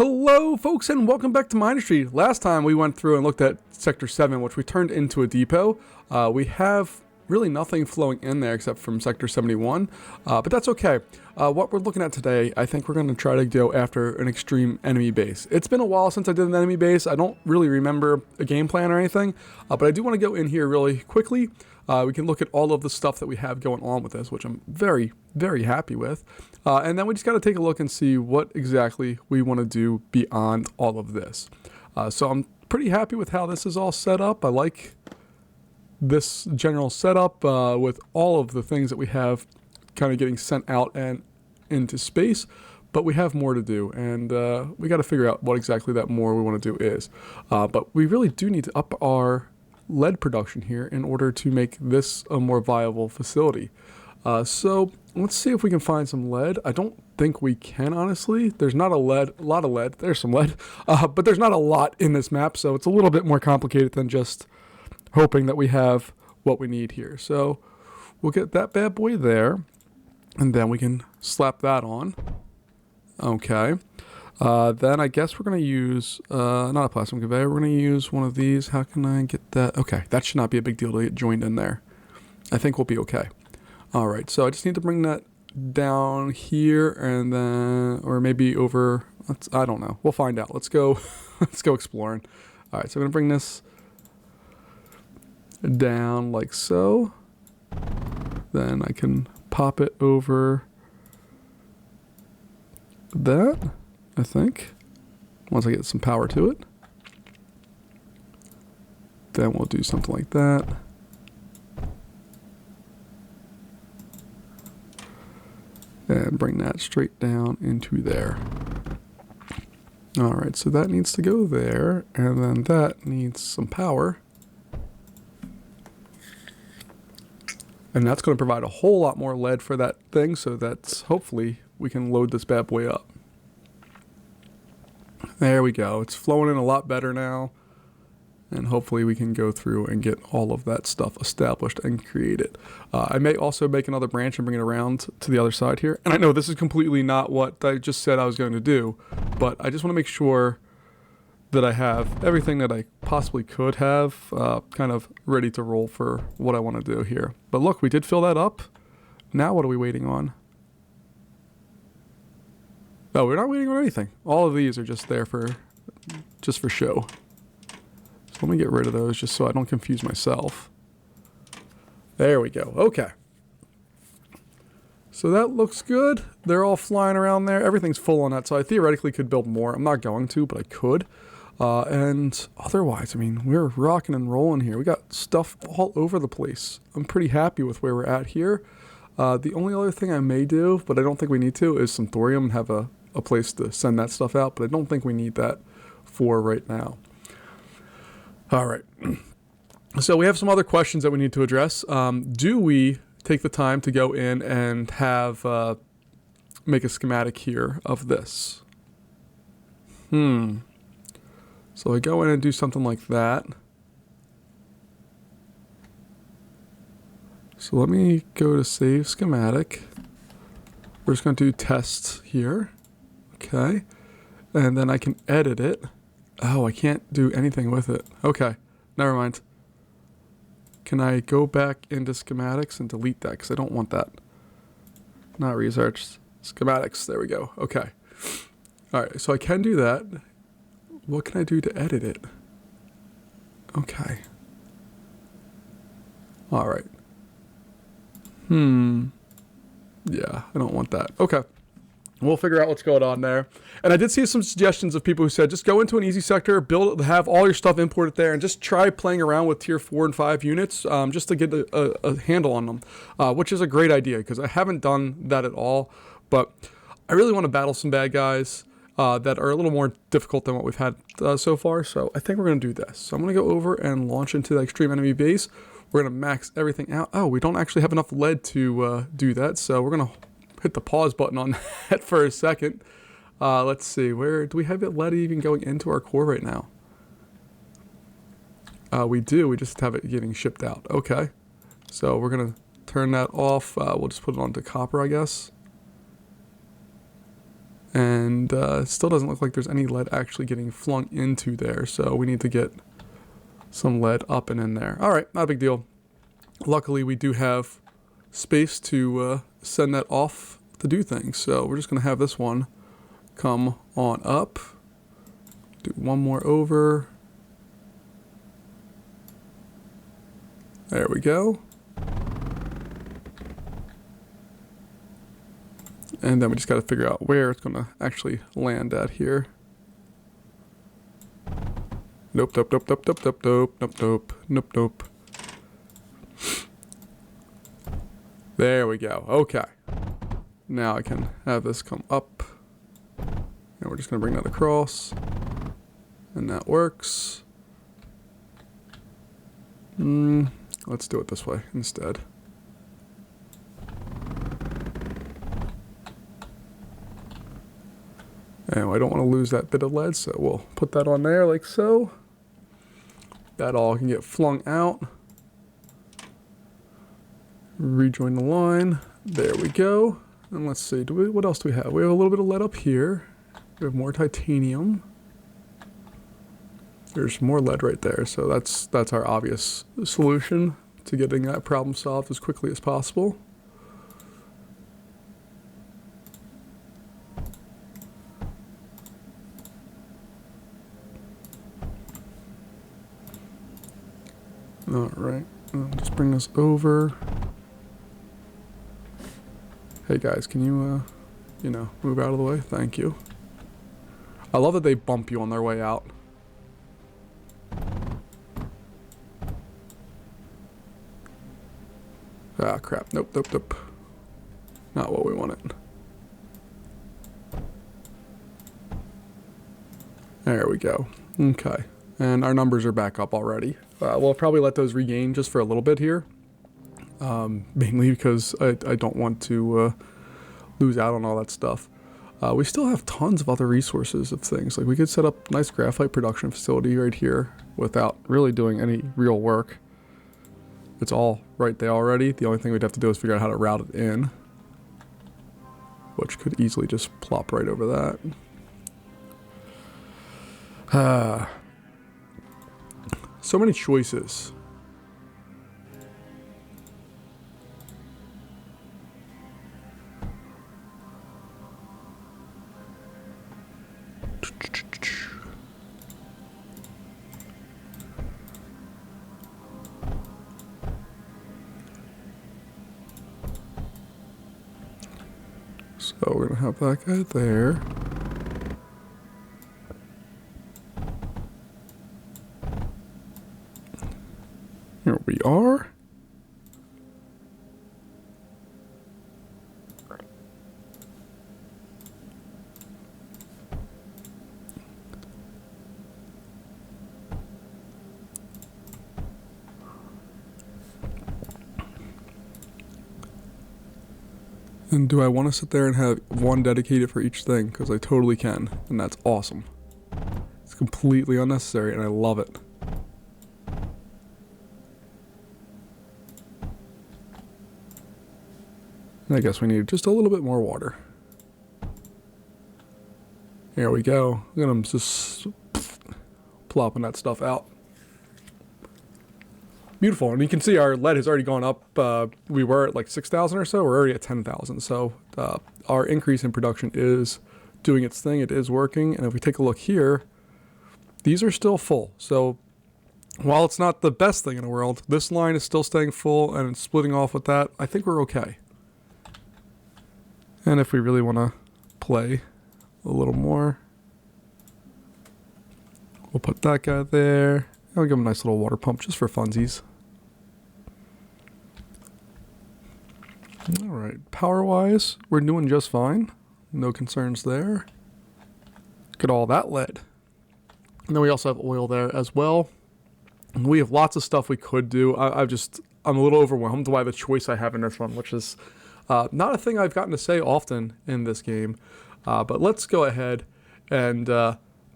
Hello folks and welcome back to Mindustry. Last time we went through and looked at Sector 7, which we turned into a depot. We have really nothing flowing in there except from Sector 71, but that's okay. What we're looking at today, I think we're going to try to go after an extreme enemy base. It's been a while since I did an enemy base. I don't really remember a game plan or anything, but I do want to go in here really quickly. We can look at all of the stuff that we have going on with this, which I'm very, very happy with. And then we just got to take a look and see what exactly we want to do beyond all of this. So I'm pretty happy with how this is all set up. I like this general setup with all of the things that we have kind of getting sent out and into space. But we have more to do, and we got to figure out what exactly that more we want to do is. But we really do need to up our lead production here in order to make this a more viable facility. So let's see if we can find some lead. I don't think we can, honestly. There's not a lot of lead. There's some lead, but there's not a lot in this map, so it's a little bit more complicated than just hoping that we have what we need here. So we'll get that bad boy there, and then we can slap that on. Okay. Then I guess we're going to use, not a plasma conveyor, we're going to use one of these. How can I get that? Okay, that should not be a big deal to get joined in there. I think we'll be okay. All right, so I just need to bring that down here and then, or maybe over, I don't know. We'll find out. Let's go, let's go exploring. All right, so I'm going to bring this down like so. Then I can pop it over that, I think, once I get some power to it. Then we'll do something like that. And bring that straight down into there. Alright, so that needs to go there, and then that needs some power. And that's going to provide a whole lot more lead for that thing, so that hopefully we can load this bad boy up. There we go. It's flowing in a lot better now. And hopefully we can go through and get all of that stuff established and created. I may also make another branch and bring it around to the other side here. And I know this is completely not what I just said I was going to do, but I just want to make sure that I have everything that I possibly could have kind of ready to roll for what I want to do here. But look, we did fill that up. Now what are we waiting on? No, we're not waiting on anything. All of these are just there for show. So let me get rid of those just so I don't confuse myself. There we go. Okay. So that looks good. They're all flying around there. Everything's full on that. So I theoretically could build more. I'm not going to, but I could. And otherwise, I mean, we're rocking and rolling here. We got stuff all over the place. I'm pretty happy with where we're at here. The only other thing I may do, but I don't think we need to, is some thorium and have a place to send that stuff out. But I don't think we need that for right now. All right. So we have some other questions that we need to address. Do we take the time to go in and have make a schematic here of this? So I go in and do something like that. So let me go to save schematic. We're just going to do tests here. Okay. And then I can edit it. Oh, I can't do anything with it. Okay. Never mind. Can I go back into schematics and delete that? Because I don't want that. Not research. Schematics. There we go. Okay. All right. So I can do that. What can I do to edit it? Okay. All right. Yeah, I don't want that. Okay. We'll figure out what's going on there. And I did see some suggestions of people who said, just go into an easy sector, have all your stuff imported there, and just try playing around with tier 4 and 5 units just to get a handle on them, which is a great idea because I haven't done that at all. But I really want to battle some bad guys that are a little more difficult than what we've had so far. So I think we're going to do this. So I'm going to go over and launch into the extreme enemy base. We're going to max everything out. Oh, we don't actually have enough lead to do that. So we're going to hit the pause button on that for a second. Let's see, where do we have it lead even going into our core right now? We do, we just have it getting shipped out. Okay, so we're gonna turn that off. We'll just put it onto copper, I guess. And it still doesn't look like there's any lead actually getting flung into there. So we need to get some lead up and in there. All right, not a big deal. Luckily, we do have space to send that off to do things. So we're just going to have this one come on up. Do one more over. There we go. And then we just got to figure out where it's going to actually land at here. Nope, nope, nope, nope, nope, nope, nope, nope, nope, nope, nope. There we go. Okay. Now I can have this come up. And we're just going to bring that across. And that works. Let's do it this way instead. And I don't want to lose that bit of lead, so we'll put that on there like so. That all can get flung out. Rejoin the line. There we go. And let's see, what else do we have? We have a little bit of lead up here. We have more titanium. There's more lead right there, so that's our obvious solution to getting that problem solved as quickly as possible. All right, I'll just bring this over. Hey guys, can you, move out of the way? Thank you. I love that they bump you on their way out. Ah, crap. Nope, nope, nope. Not what we wanted. There we go. Okay. And our numbers are back up already. We'll probably let those regain just for a little bit here. Mainly because I don't want to lose out on all that stuff. We still have tons of other resources of things. Like we could set up a nice graphite production facility right here without really doing any real work. It's all right there already. The only thing we'd have to do is figure out how to route it in. Which could easily just plop right over that. So many choices. So we're gonna have that guy there. Here we are. And do I want to sit there and have one dedicated for each thing? Because I totally can, and that's awesome. It's completely unnecessary, and I love it. And I guess we need just a little bit more water. Here we go. Look at them just plopping that stuff out. Beautiful, and you can see our lead has already gone up. We were at like 6,000 or so. We're already at 10,000. So our increase in production is doing its thing. It is working. And if we take a look here, these are still full. So while it's not the best thing in the world, this line is still staying full and it's splitting off with that. I think we're okay. And if we really want to play a little more, we'll put that guy there. And we'll give him a nice little water pump just for funsies. All right, power-wise, we're doing just fine. No concerns there. Look at all that lead. And then we also have oil there as well. And we have lots of stuff we could do. I'm a little overwhelmed by the choice I have in this one, which is not a thing I've gotten to say often in this game. But let's go ahead and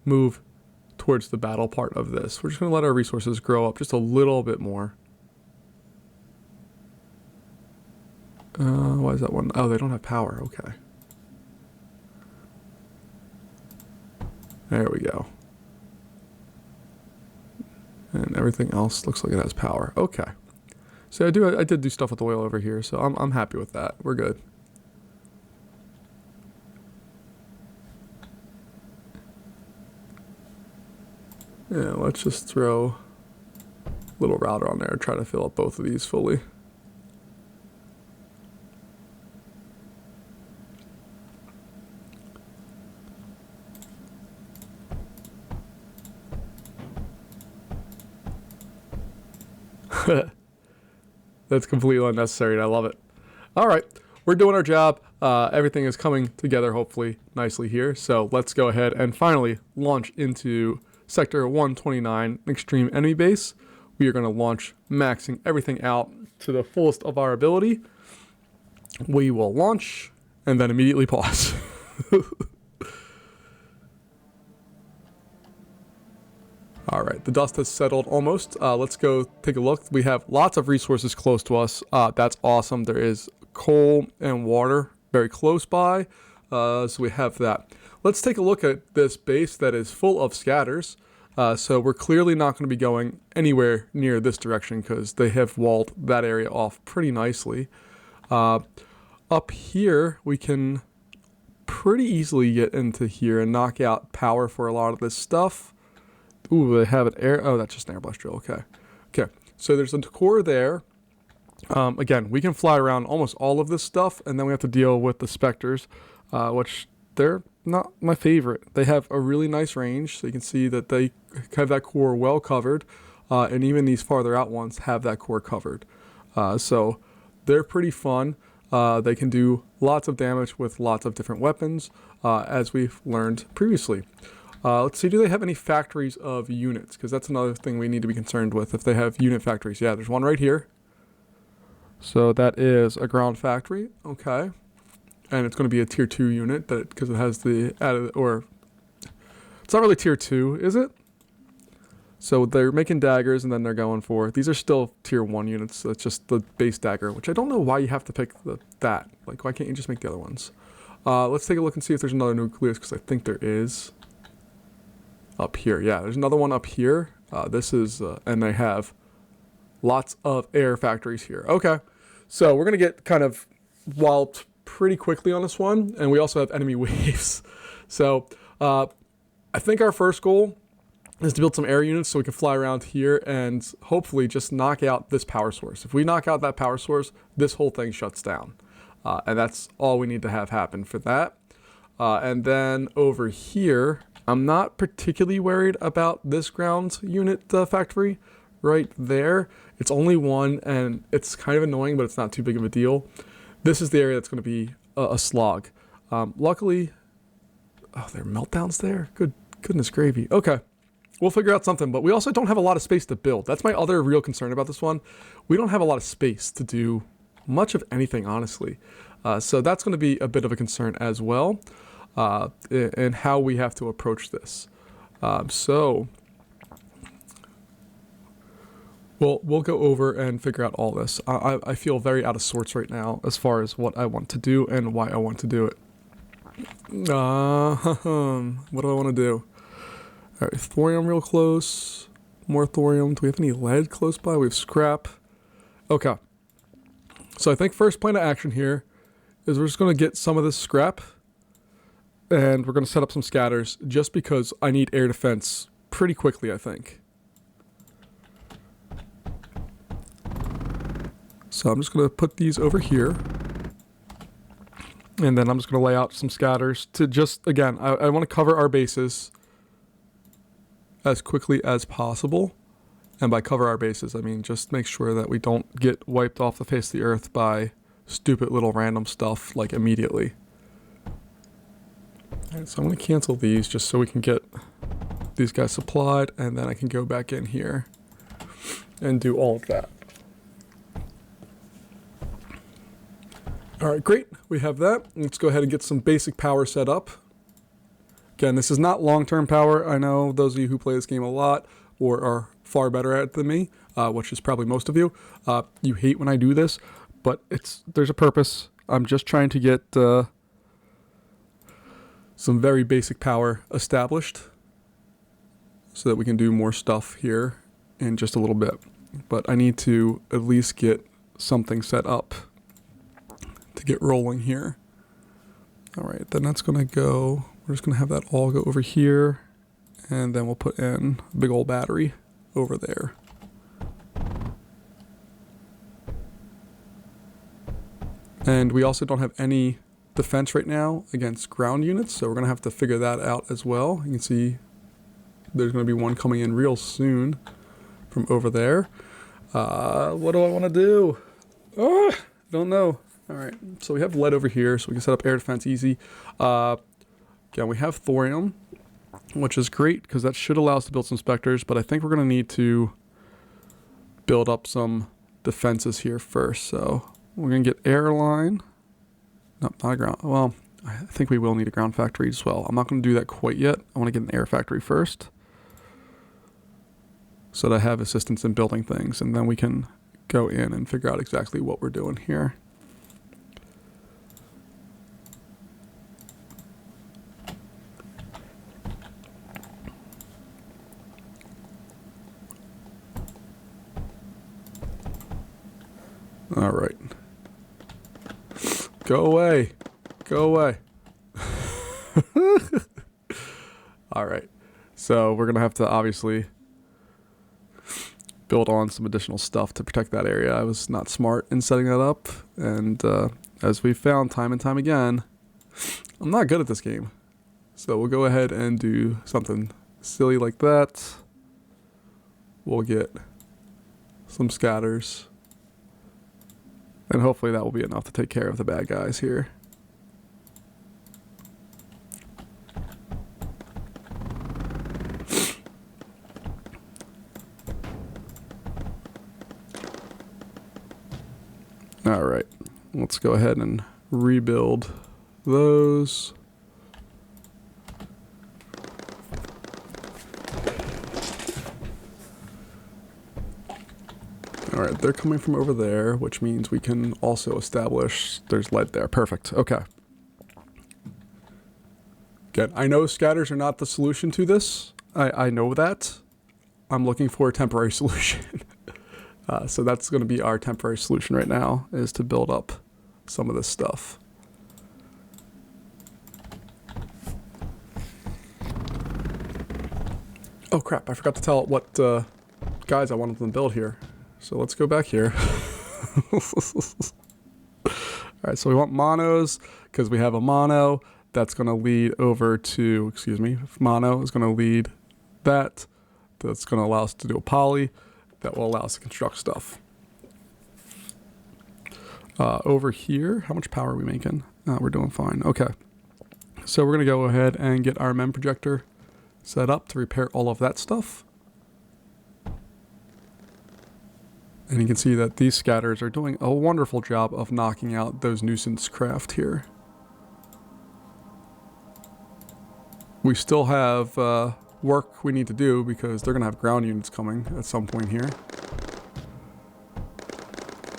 move towards the battle part of this. We're just going to let our resources grow up just a little bit more. Why is that one? Oh, they don't have power. Okay. There we go. And everything else looks like it has power. Okay. So I did do stuff with the oil over here, so I'm happy with that. We're good. Yeah, let's just throw a little router on there, try to fill up both of these fully. That's completely unnecessary, and I love it. All right, we're doing our job. Everything is coming together, hopefully, nicely here. So let's go ahead and finally launch into Sector 129, Extreme Enemy Base. We are going to launch, maxing everything out to the fullest of our ability. We will launch and then immediately pause. All right, the dust has settled almost. Let's go take a look. We have lots of resources close to us. That's awesome. There is coal and water very close by. So we have that. Let's take a look at this base that is full of scatters. So we're clearly not going to be going anywhere near this direction because they have walled that area off pretty nicely. Up here, we can pretty easily get into here and knock out power for a lot of this stuff. Ooh, they have an air. Oh, that's just an airblast drill. Okay. Okay. So there's a core there. Again, we can fly around almost all of this stuff, and then we have to deal with the Spectres, which they're not my favorite. They have a really nice range, so you can see that they have that core well covered, and even these farther out ones have that core covered. So they're pretty fun. They can do lots of damage with lots of different weapons, as we've learned previously. Let's see, do they have any factories of units? Because that's another thing we need to be concerned with, if they have unit factories. Yeah, there's one right here. So that is a ground factory. Okay. And it's going to be a tier 2 unit because it has the added, or it's not really tier 2, is it? So they're making daggers and then they're going for, these are still tier 1 units. So it's just the base dagger, which I don't know why you have to pick that. Like, why can't you just make the other ones? Let's take a look and see if there's another nucleus, because I think there is. Up here, yeah, there's another one up here. This is, and they have lots of air factories here. Okay, so we're gonna get kind of walloped pretty quickly on this one, and we also have enemy waves. So I think our first goal is to build some air units so we can fly around here and hopefully just knock out this power source. If we knock out that power source, this whole thing shuts down, and that's all we need to have happen for that. And then over here, I'm not particularly worried about this ground unit factory right there. It's only one, and it's kind of annoying, but it's not too big of a deal. This is the area that's going to be a slog. Luckily, oh, there are meltdowns there? Goodness gravy. Okay, we'll figure out something, but we also don't have a lot of space to build. That's my other real concern about this one. We don't have a lot of space to do much of anything, honestly. So that's going to be a bit of a concern as well. And how we have to approach this. So we'll go over and figure out all this. I feel very out of sorts right now as far as what I want to do and why I want to do it. What do I want to do? All right, thorium real close. More thorium. Do we have any lead close by? We have scrap. Okay. So I think first plan of action here is we're just going to get some of this scrap. And we're going to set up some scatters just because I need air defense pretty quickly, I think. So I'm just going to put these over here. And then I'm just going to lay out some scatters to just, again, I want to cover our bases as quickly as possible. And by cover our bases, I mean just make sure that we don't get wiped off the face of the earth by stupid little random stuff like immediately. Alright, so I'm going to cancel these just so we can get these guys supplied, and then I can go back in here and do all of that. Alright, great. We have that. Let's go ahead and get some basic power set up. Again, this is not long-term power. I know those of you who play this game a lot or are far better at it than me, which is probably most of you. You hate when I do this, but there's a purpose. I'm just trying to get some very basic power established. so that we can do more stuff here in just a little bit. But I need to at least get something set up to get rolling here. All right, then that's gonna go, we're just gonna have that all go over here, and then we'll put in a big old battery over there. And we also don't have any defense right now against ground units, so we're gonna have to figure that out as well. You can see there's gonna be one coming in real soon from over there. What do I wanna do? Don't know. All right, so we have lead over here, so we can set up air defense easy. Again, we have thorium, which is great because that should allow us to build some specters, but I think we're gonna need to build up some defenses here first. So we're gonna get airline. No, not a ground. Well, I think we will need a ground factory as well. I'm not gonna do that quite yet. I wanna get an air factory first, so that I have assistance in building things, and then we can go in and figure out exactly what we're doing here. All right. Go away. Go away. All right. So we're going to have to obviously build on some additional stuff to protect that area. I was not smart in setting that up. And as we found time and time again, I'm not good at this game. So we'll go ahead and do something silly like that. We'll get some scatters. And hopefully that will be enough to take care of the bad guys here. All right, let's go ahead and rebuild those. All right, they're coming from over there, which means we can also establish there's lead there. Perfect. Okay. Again, I know scatters are not the solution to this. I know that. I'm looking for a temporary solution. So that's going to be our temporary solution right now, is to build up some of this stuff. Oh crap, I forgot to tell what guys I wanted them to build here. So let's go back here. Alright, so we want monos, because we have a mono. That's going to lead over to, excuse me, mono is going to lead that. That's going to allow us to do a poly. That will allow us to construct stuff. Over here, how much power are we making? We're doing fine. Okay. So we're going to go ahead and get our MEM projector set up to repair all of that stuff. And you can see that these scatters are doing a wonderful job of knocking out those nuisance craft here. We still have work we need to do because they're going to have ground units coming at some point here.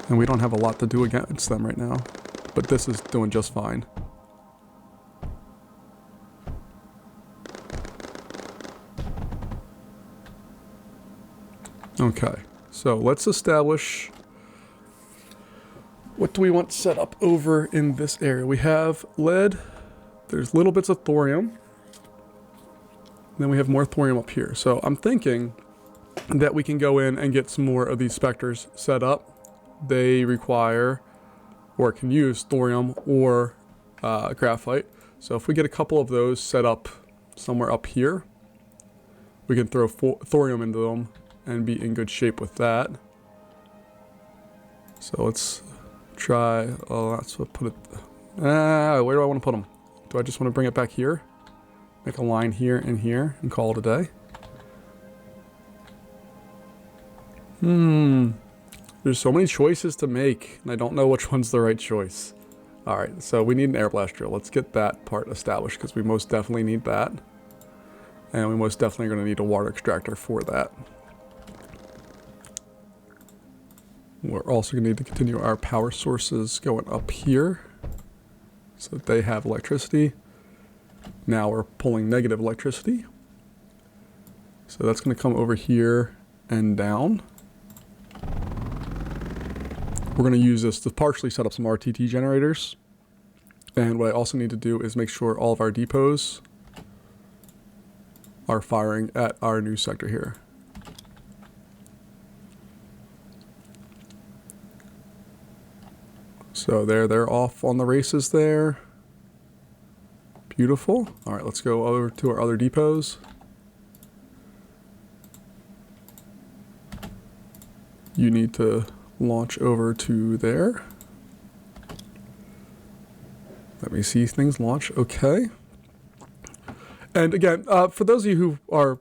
And we don't have a lot to do against them right now. But this is doing just fine. Okay, so let's establish what do we want set up over in this area. We have lead, there's little bits of thorium, then we have more thorium up here. So I'm thinking that we can go in and get some more of these specters set up. They require or can use thorium or graphite. So if we get a couple of those set up somewhere up here, we can throw thorium into them and be in good shape with that. So let's try, oh, that's what put it, where do I want to put them? Do I just want to bring it back here? Make a line here and call it a day? There's so many choices to make, and I don't know which one's the right choice. Alright, so we need an air blast drill. Let's get that part established, because we most definitely need that. And we most definitely are going to need a water extractor for that. We're also going to need to continue our power sources going up here, so that they have electricity. Now we're pulling negative electricity. So that's going to come over here and down. We're going to use this to partially set up some RTT generators. And what I also need to do is make sure all of our depots are firing at our new sector here. So they're off on the races there. Beautiful. All right, let's go over to our other depots. You need to launch over to there. Let me see things launch. Okay. And again, for those of you who are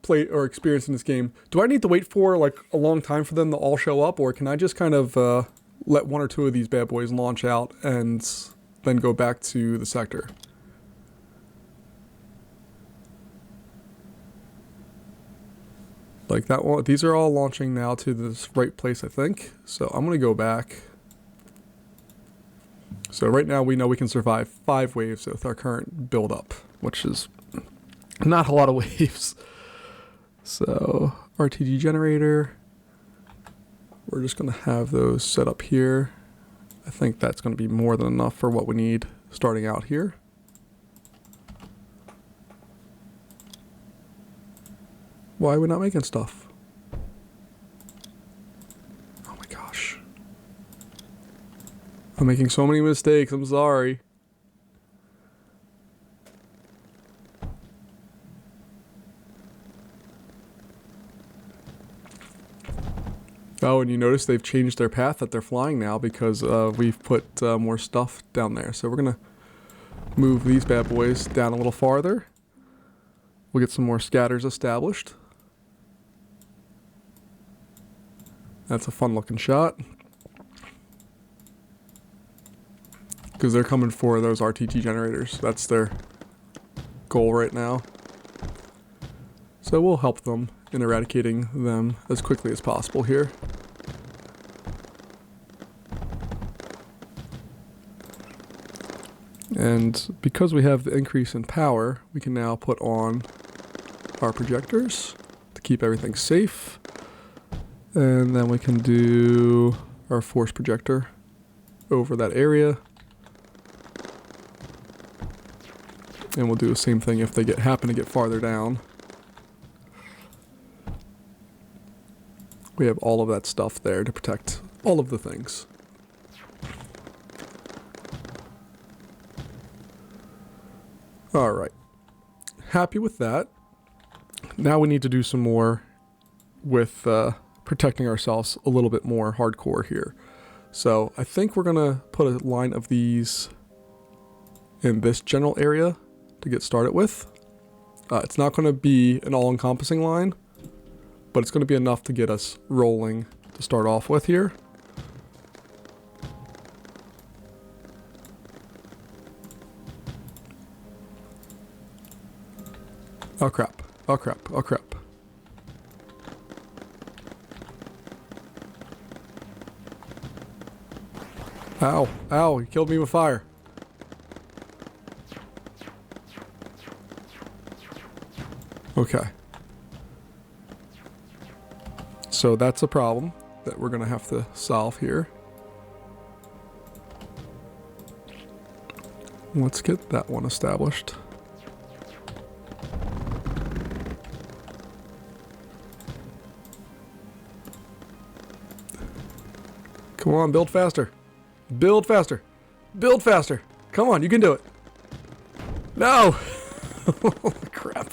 play or experienced in this game, do I need to wait for like a long time for them to all show up, or can I just kind of let one or two of these bad boys launch out and then go back to the sector? Like that one, these are all launching now to this right place, I think. So I'm going to go back. So right now we know we can survive 5 waves with our current build up, which is not a lot of waves. So RTG generator, we're just going to have those set up here. I think that's going to be more than enough for what we need starting out here. Why are we not making stuff? Oh my gosh. I'm making so many mistakes, I'm sorry. Oh, and you notice they've changed their path that they're flying now because we've put more stuff down there. So we're gonna move these bad boys down a little farther. We'll get some more scatters established. That's a fun looking shot. Because they're coming for those RTT generators. That's their goal right now. So we'll help them in eradicating them as quickly as possible here. And because we have the increase in power, we can now put on our projectors to keep everything safe. And then we can do our force projector over that area. And we'll do the same thing if they happen to get farther down. We have all of that stuff there to protect all of the things. All right. Happy with that. Now we need to do some more with protecting ourselves a little bit more hardcore here. So I think we're gonna put a line of these in this general area to get started with. It's not gonna be an all-encompassing line, but it's gonna be enough to get us rolling to start off with here. Oh crap, oh crap, oh crap. Ow, ow, he killed me with fire. Okay. So that's a problem that we're gonna have to solve here. Let's get that one established. Come on, build faster. Build faster. Build faster. Come on, you can do it. No! Holy crap.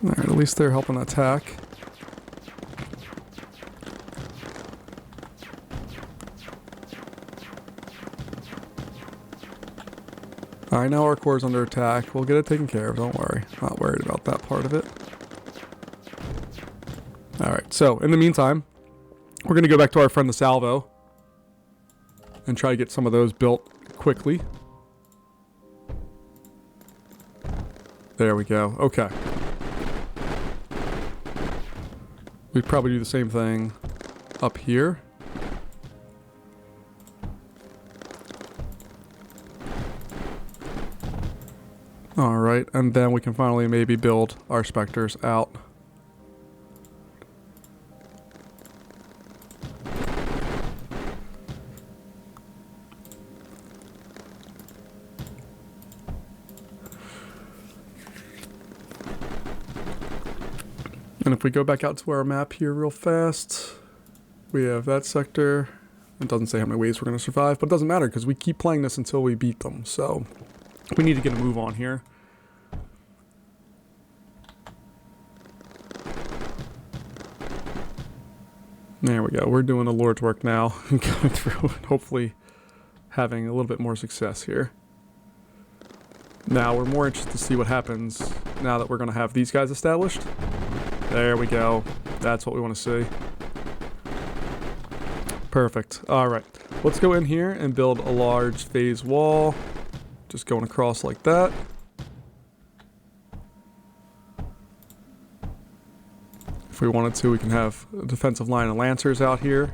Alright, at least they're helping attack. I know our core's under attack. We'll get it taken care of, don't worry. Not worried about that part of it. Alright, so in the meantime, we're going to go back to our friend the Salvo and try to get some of those built quickly. There we go. Okay. We'd probably do the same thing up here. Alright, and then we can finally maybe build our specters out. And if we go back out to our map here real fast, we have that sector. It doesn't say how many waves we're going to survive, but it doesn't matter because we keep playing this until we beat them. So we need to get a move on here. There we go. We're doing the Lord's work now and going through and hopefully having a little bit more success here. Now we're more interested to see what happens now that we're going to have these guys established. There we go. That's what we want to see. Perfect. Alright. Let's go in here and build a large phase wall. Just going across like that. If we wanted to, we can have a defensive line of lancers out here.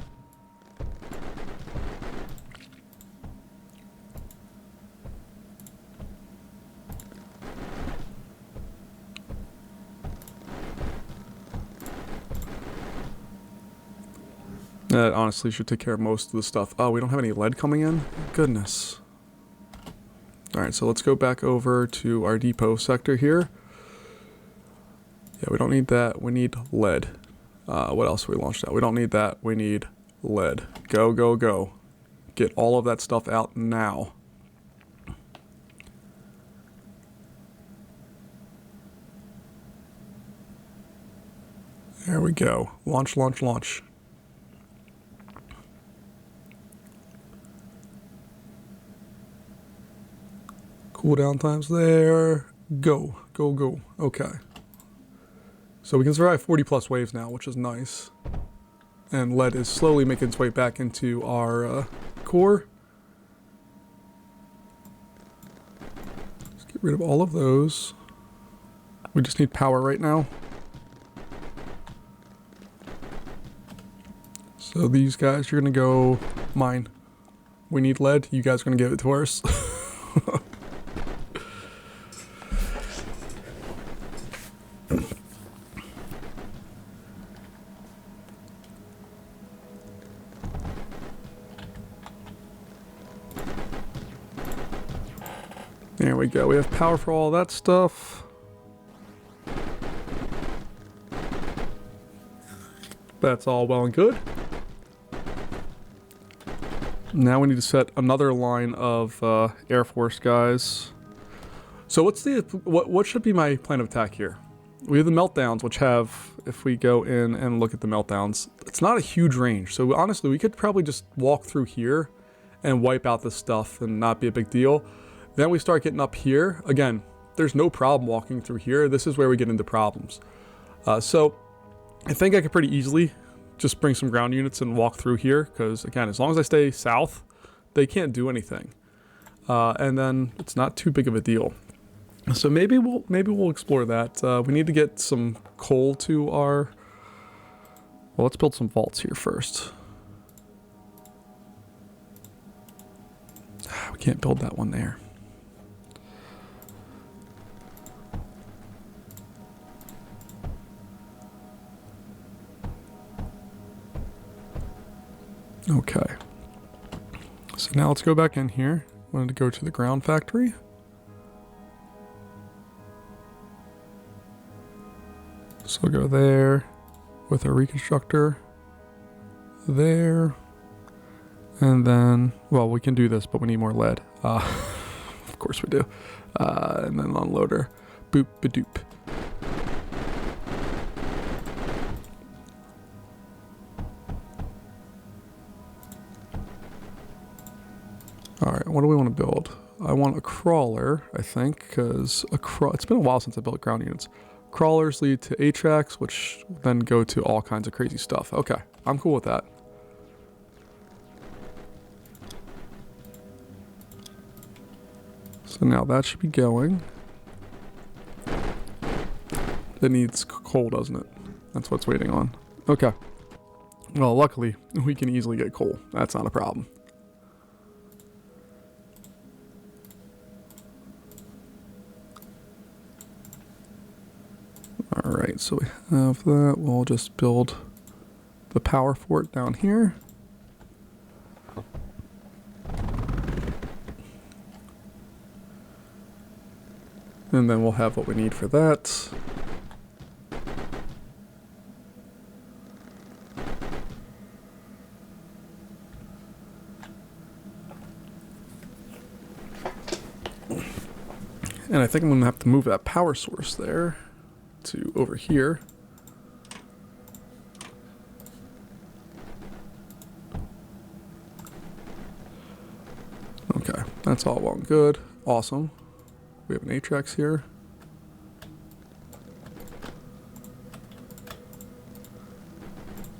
That honestly should take care of most of the stuff. Oh, we don't have any lead coming in? Goodness. Alright, so let's go back over to our depot sector here. Yeah, we don't need that. We need lead. What else we launched out? We don't need that. We need lead. Go, go, go. Get all of that stuff out now. There we go. Launch, launch, launch. Cooldown times there. Go, go, go. Okay. So we can survive 40 plus waves now, which is nice. And lead is slowly making its way back into our core. Let's get rid of all of those. We just need power right now. So these guys, you're going to go mine. We need lead. You guys are going to give it to us. There we go. We have power for all that stuff. That's all well and good. Now we need to set another line of Air Force guys. So what should be my plan of attack here? We have the meltdowns, which have, if we go in and look at the meltdowns, it's not a huge range. So honestly, we could probably just walk through here and wipe out this stuff and not be a big deal. Then we start getting up here. Again, there's no problem walking through here. This is where we get into problems. So I think I could pretty easily just bring some ground units and walk through here. Because again, as long as I stay south, they can't do anything. And then it's not too big of a deal. So maybe we'll explore that. We need to get some coal to our... Well, let's build some vaults here first. We can't build that one there. Okay. So now let's go back in here. I wanted to go to the ground factory. So we'll go there with a reconstructor. There. And then, well, we can do this, but we need more lead. Of course we do. And then unloader. Boop, ba-doop. Alright, what do we want to build? I want a crawler, I think, because it's been a while since I built ground units. Crawlers lead to ATRACs, which then go to all kinds of crazy stuff. Okay, I'm cool with that. So now that should be going. It needs coal, doesn't it? That's what's waiting on. Okay. Well, luckily, we can easily get coal. That's not a problem. Alright, so we have that. We'll just build the power fort down here. And then we'll have what we need for that. And I think I'm going to have to move that power source there to over here. Okay, that's all well and good. Awesome. We have an Atrax here.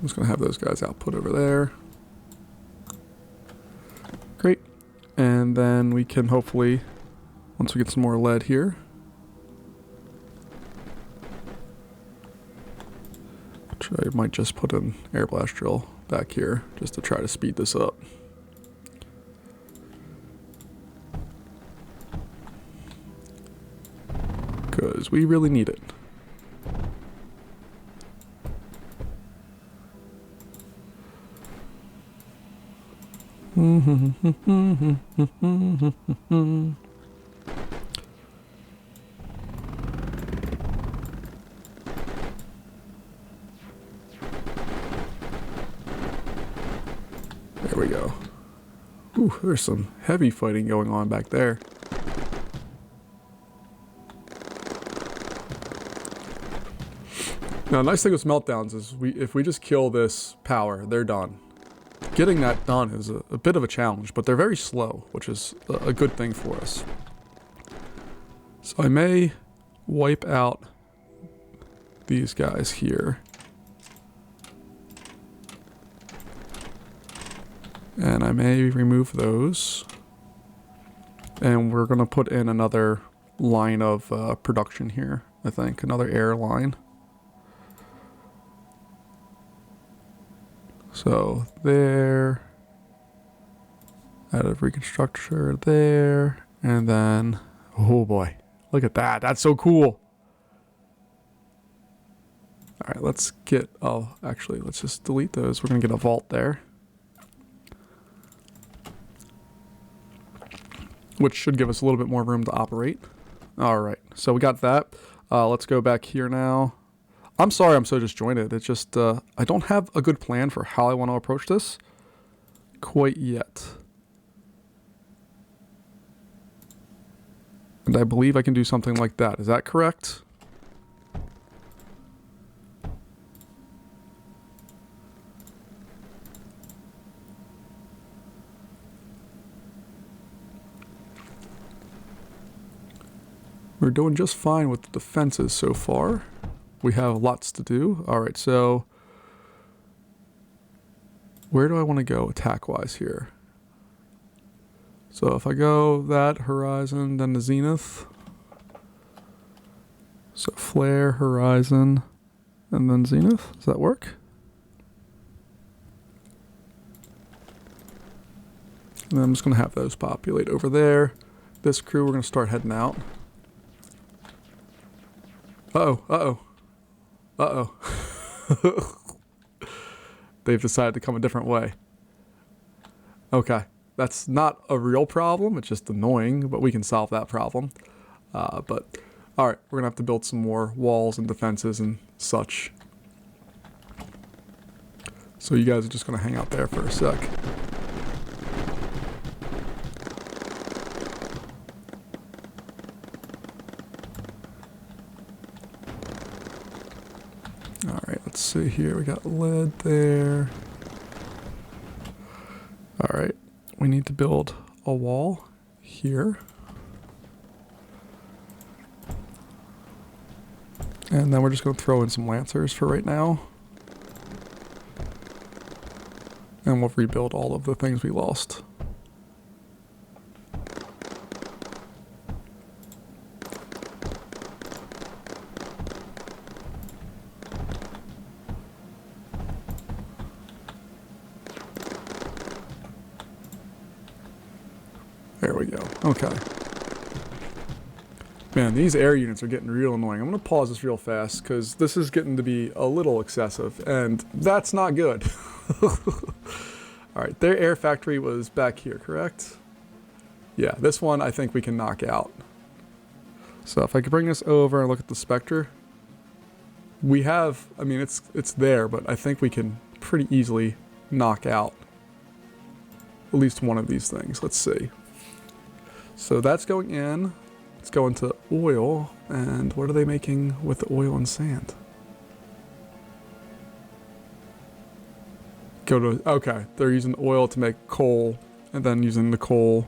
I'm just going to have those guys output over there. Great. And then we can hopefully, once we get some more lead here, which I might just put an air blast drill back here just to try to speed this up. Because we really need it. There we go. Ooh, there's some heavy fighting going on back there. Now, the nice thing with meltdowns is if we just kill this power, they're done. Getting that done is a bit of a challenge, but they're very slow, which is a good thing for us. So I may wipe out these guys here. And I may remove those. And we're going to put in another line of production here, I think. Another air line. So there, additive reconstructor there, and then, oh boy, look at that. That's so cool. All right, let's get, oh, actually, let's just delete those. We're going to get a vault there, which should give us a little bit more room to operate. All right, so we got that. Let's go back here now. I'm sorry I'm so disjointed. It's just, I don't have a good plan for how I want to approach this quite yet. And I believe I can do something like that. Is that correct? We're doing just fine with the defenses so far. We have lots to do. All right, so where do I want to go attack-wise here? So if I go that horizon, then the zenith. So flare, horizon, and then zenith. Does that work? And then I'm just going to have those populate over there. This crew, we're going to start heading out. Uh-oh, uh-oh. Uh-oh. They've decided to come a different way. Okay. That's not a real problem. It's just annoying, but we can solve that problem. But, alright. We're going to have to build some more walls and defenses and such. So you guys are just going to hang out there for a sec. Alright, let's see here. We got lead there. Alright, we need to build a wall here. And then we're just going to throw in some lancers for right now. And we'll rebuild all of the things we lost. There we go. Okay. Man, these air units are getting real annoying. I'm going to pause this real fast because this is getting to be a little excessive, and that's not good. Alright, their air factory was back here, correct? Yeah, this one I think we can knock out. So if I could bring this over and look at the Spectre, we have, I mean, it's there, but I think we can pretty easily knock out at least one of these things. Let's see. So that's going in. Let's go into oil, and what are they making with the oil and sand? Okay, they're using oil to make coal, and then using the coal,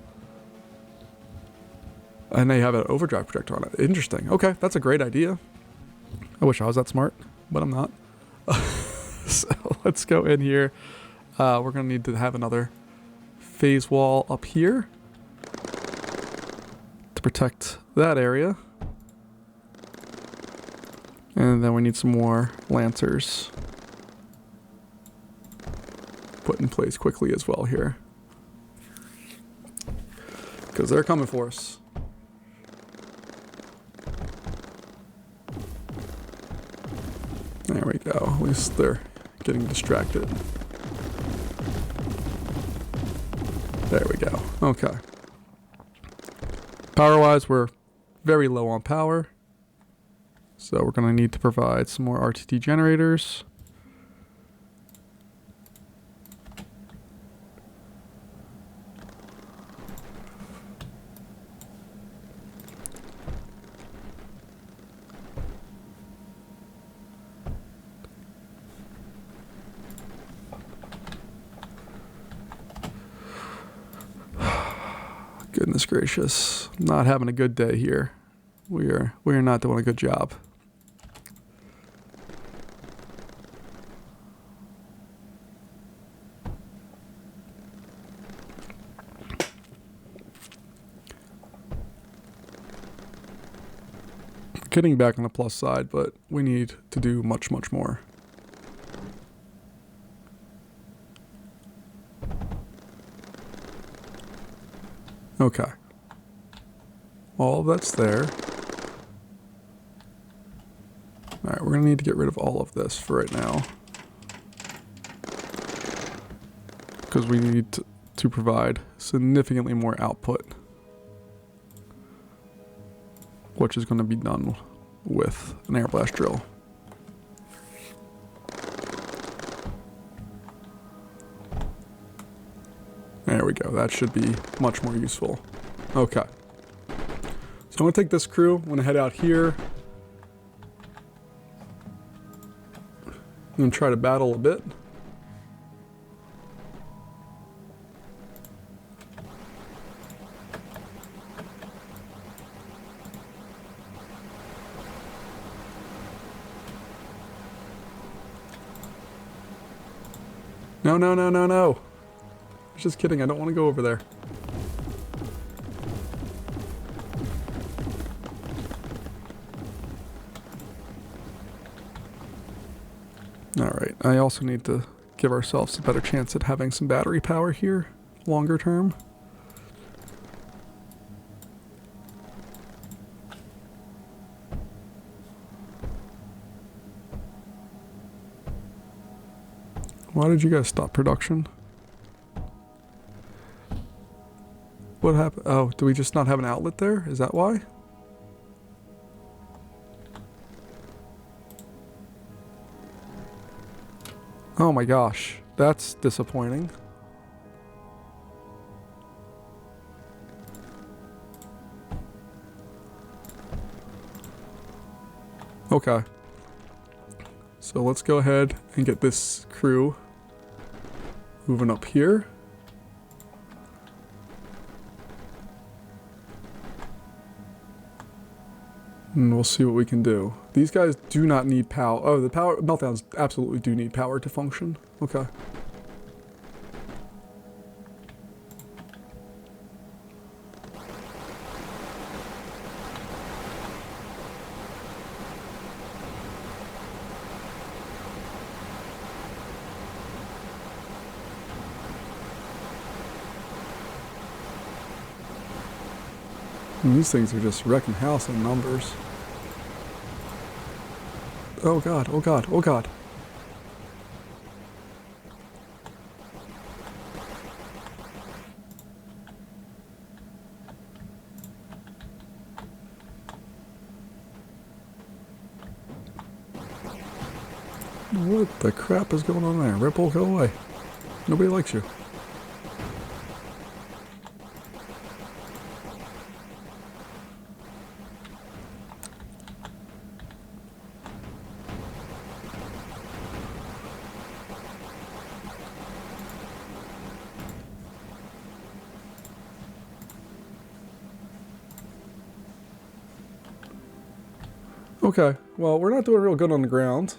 and they have an overdrive projector on it. Interesting. Okay, that's a great idea. I wish I was that smart, but I'm not. So let's go in here. We're gonna need to have another phase wall up here to protect that area. And then we need some more lancers put in place quickly as well here, because they're coming for us. There we go. At least they're getting distracted. There we go. Okay. Power-wise, we're very low on power. So we're going to need to provide some more RTT generators. Goodness gracious. Not having a good day here. We are not doing a good job. Getting back on the plus side, but we need to do much, much more. Okay. All of that's there. Alright, we're going to need to get rid of all of this for right now, because we need to provide significantly more output, which is going to be done with an air blast drill. There we go. That should be much more useful. Okay. So I'm going to take this crew. I'm going to head out here and try to battle a bit. No, no, no, no, no. Just kidding, I don't want to go over there. Alright, I also need to give ourselves a better chance at having some battery power here, longer term. Why did you guys stop production? What happened? Oh, do we just not have an outlet there? Is that why? Oh my gosh, that's disappointing. Okay. So let's go ahead and get this crew moving up here. And we'll see what we can do. These guys do not need power. Oh, the power meltdowns absolutely do need power to function. Okay. And these things are just wrecking house in numbers. Oh god, oh god, oh god. What the crap is going on there? Ripple, go away. Nobody likes you. Okay, well, we're not doing real good on the ground.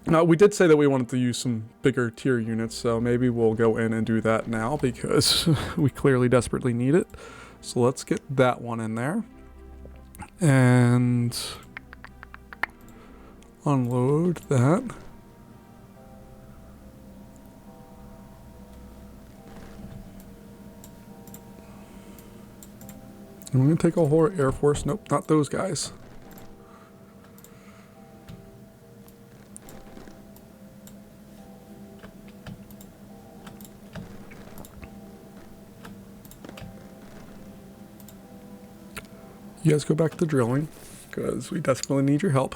Now, we did say that we wanted to use some bigger tier units, so maybe we'll go in and do that now because we clearly desperately need it. So let's get that one in there. And unload that. I'm going to take a whole Air Force. Nope, not those guys. You guys go back to drilling, because we desperately need your help.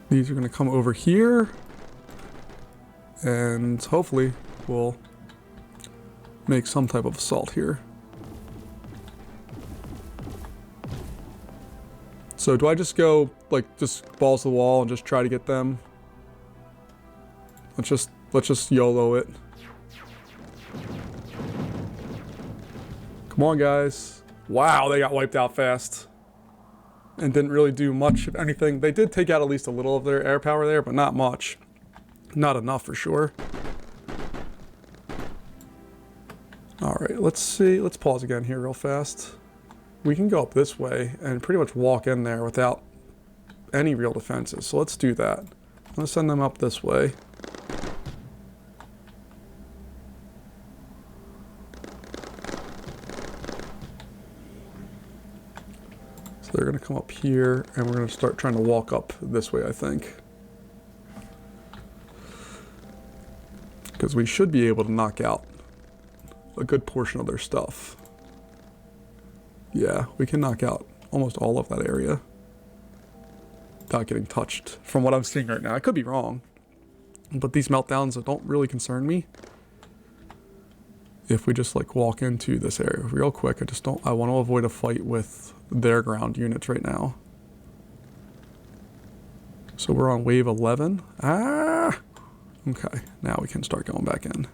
These are going to come over here, and hopefully we'll make some type of assault here. So do I just go, like, just balls to the wall and just try to get them? Let's just YOLO it. Come on, guys. Wow, they got wiped out fast. And didn't really do much, if anything. They did take out at least a little of their air power there, but not much. Not enough for sure. Alright, let's see. Let's pause again here real fast. We can go up this way and pretty much walk in there without any real defenses. So let's do that. I'm going to send them up this way. They're going to come up here, and we're going to start trying to walk up this way, I think. Because we should be able to knock out a good portion of their stuff. Yeah, we can knock out almost all of that area without getting touched, from what I'm seeing right now. I could be wrong, but these meltdowns don't really concern me. If we just like walk into this area real quick, I want to avoid a fight with their ground units right now. So we're on wave 11. Ah! Okay, now we can start going back in.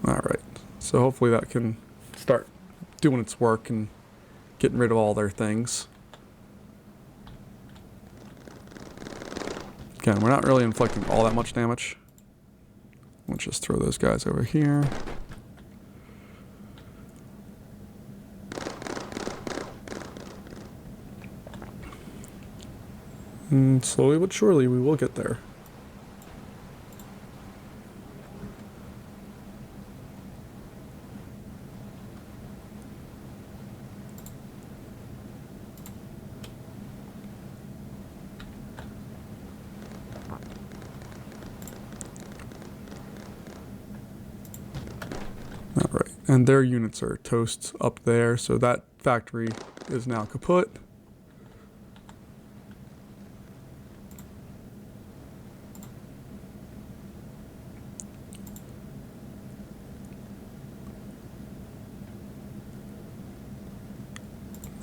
Alright, so hopefully that can start doing its work and getting rid of all their things. Again, we're not really inflicting all that much damage. Let's just throw those guys over here. And slowly but surely we will get there. Alright, and their units are toast up there, so that factory is now kaput.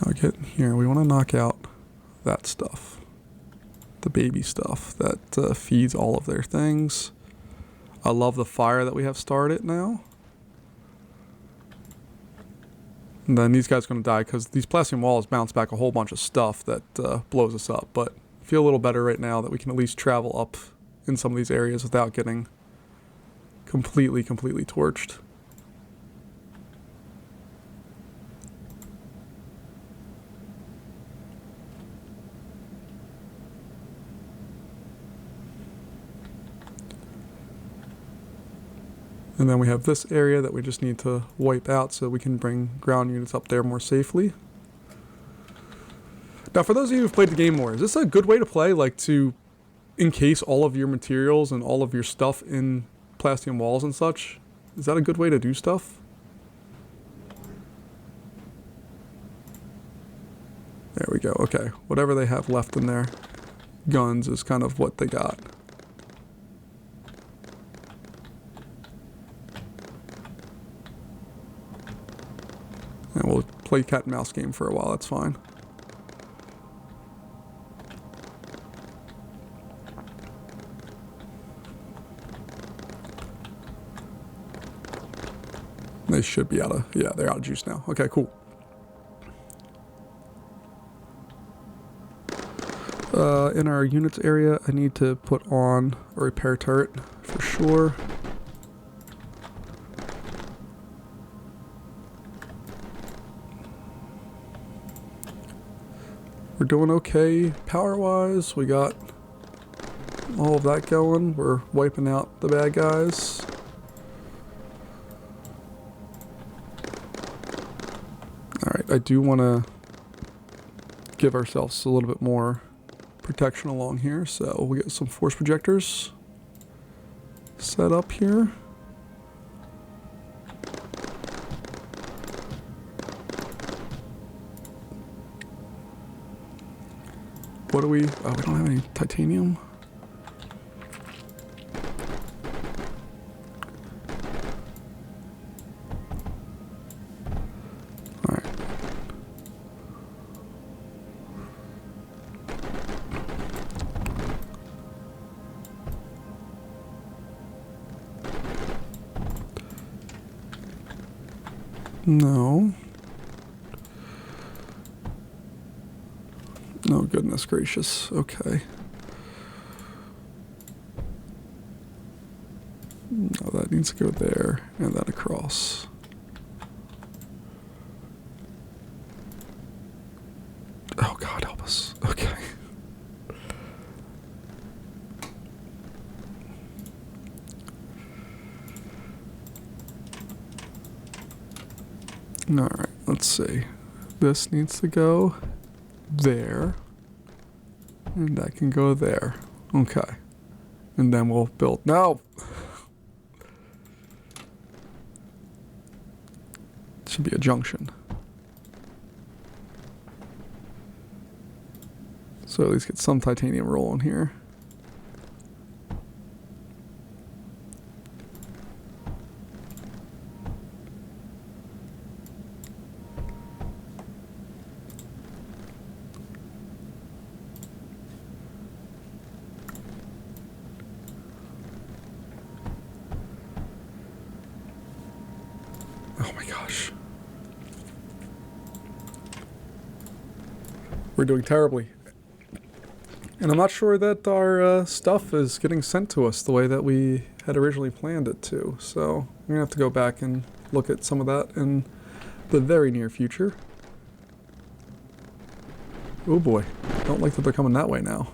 Now get here, we want to knock out that stuff. The baby stuff that feeds all of their things. I love the fire that we have started now. And then these guys are going to die because these Plastium walls bounce back a whole bunch of stuff that blows us up. But I feel a little better right now that we can at least travel up in some of these areas without getting completely torched. And then we have this area that we just need to wipe out so we can bring ground units up there more safely. Now, for those of you who've played the game more, is this a good way to play? Like to encase all of your materials and all of your stuff in Plastium walls and such? Is that a good way to do stuff? There we go. Okay. Whatever they have left in their guns is kind of what they got. And we'll play cat and mouse game for a while, that's fine. They should be out of, yeah, they're out of juice now. Okay, cool. In our units area, I need to put on a repair turret for sure. We're doing okay power-wise. We got all of that going. We're wiping out the bad guys. Alright, I do want to give ourselves a little bit more protection along here, so we'll get some force projectors set up here. What do we... Oh, we don't have any titanium. Alright. No. Oh, goodness gracious. Okay. No, that needs to go there and then across. Oh, God, help us. Okay. All right, let's see. This needs to go there. And that can go there. Okay. And then we'll build... No! Should be a junction. So at least get some titanium rolling here. Oh my gosh. We're doing terribly. And I'm not sure that our stuff is getting sent to us the way that we had originally planned it to. So I'm going to have to go back and look at some of that in the very near future. Oh boy. Don't like that they're coming that way now.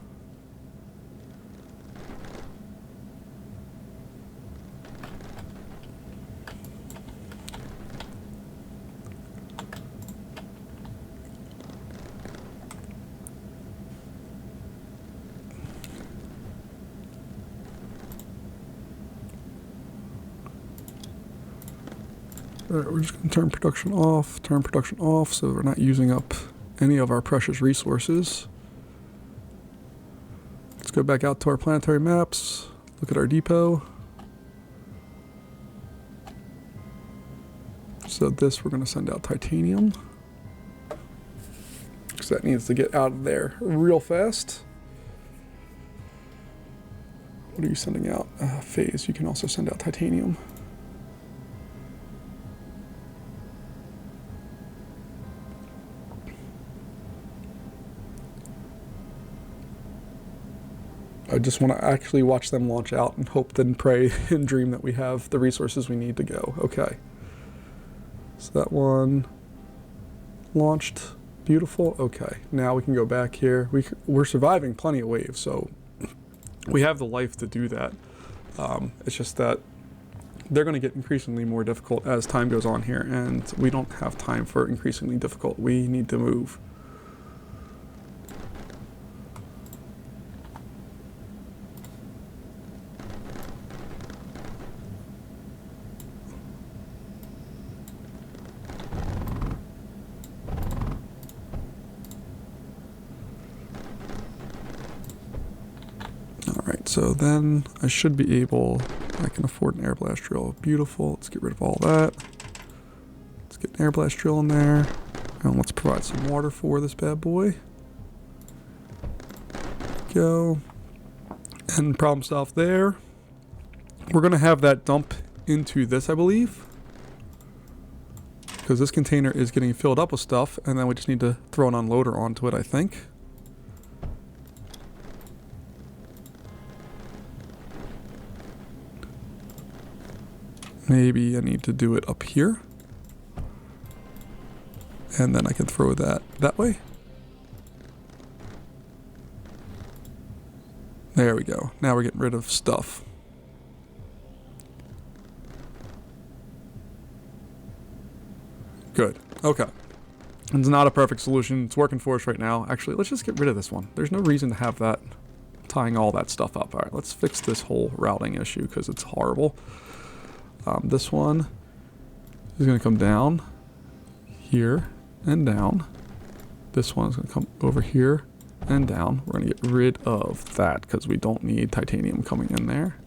Alright, we're just going to turn production off, so we're not using up any of our precious resources. Let's go back out to our planetary maps, look at our depot. So this, we're going to send out titanium, because that needs to get out of there real fast. What are you sending out? Phase, you can also send out titanium. I just want to actually watch them launch out and hope and pray and dream that we have the resources we need to go. Okay. So that one launched. Beautiful. Okay. Now we can go back here. We're surviving plenty of waves, so we have the life to do that. It's just that they're going to get increasingly more difficult as time goes on here, and we don't have time for increasingly difficult. We need to move. Alright, so then I should be able... I can afford an air blast drill. Beautiful. Let's get rid of all that. Let's get an air blast drill in there. And let's provide some water for this bad boy. Go. And problem solved there. We're going to have that dump into this, I believe. Because this container is getting filled up with stuff. And then we just need to throw an unloader onto it, I think. Maybe I need to do it up here. And then I can throw that way. There we go. Now we're getting rid of stuff. Good. Okay. It's not a perfect solution. It's working for us right now. Actually, let's just get rid of this one. There's no reason to have that tying all that stuff up. All right, let's fix this whole routing issue because it's horrible. This one is going to come down here and down. This one is going to come over here and down. We're going to get rid of that because we don't need titanium coming in there.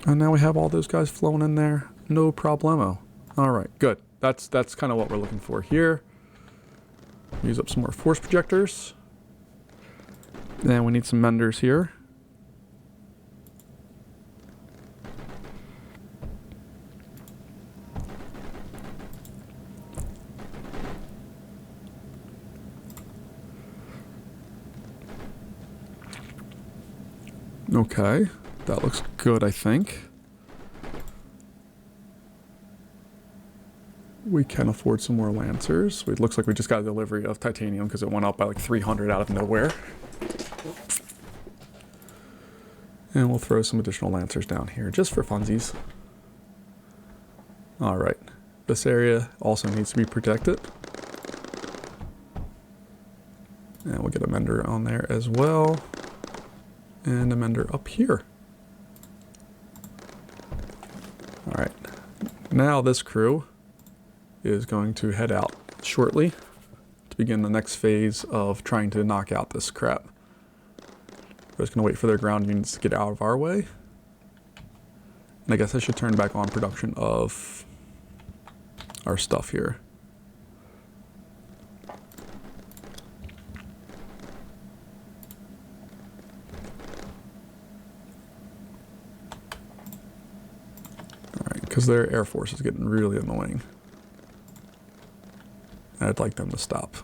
And now we have all those guys flowing in there. No problemo. All right, good. That's kind of what we're looking for here. Use up some more force projectors. Then we need some menders here. Okay, that looks good, I think. We can afford some more Lancers. It looks like we just got a delivery of titanium because it went up by like 300 out of nowhere. And we'll throw some additional Lancers down here just for funsies. Alright, this area also needs to be protected. And we'll get a mender on there as well. And a mender up here. Alright, now this crew is going to head out shortly to begin the next phase of trying to knock out this crap. We're just going to wait for their ground units to get out of our way. And I guess I should turn back on production of our stuff here. Because their air force is getting really annoying. I'd like them to stop.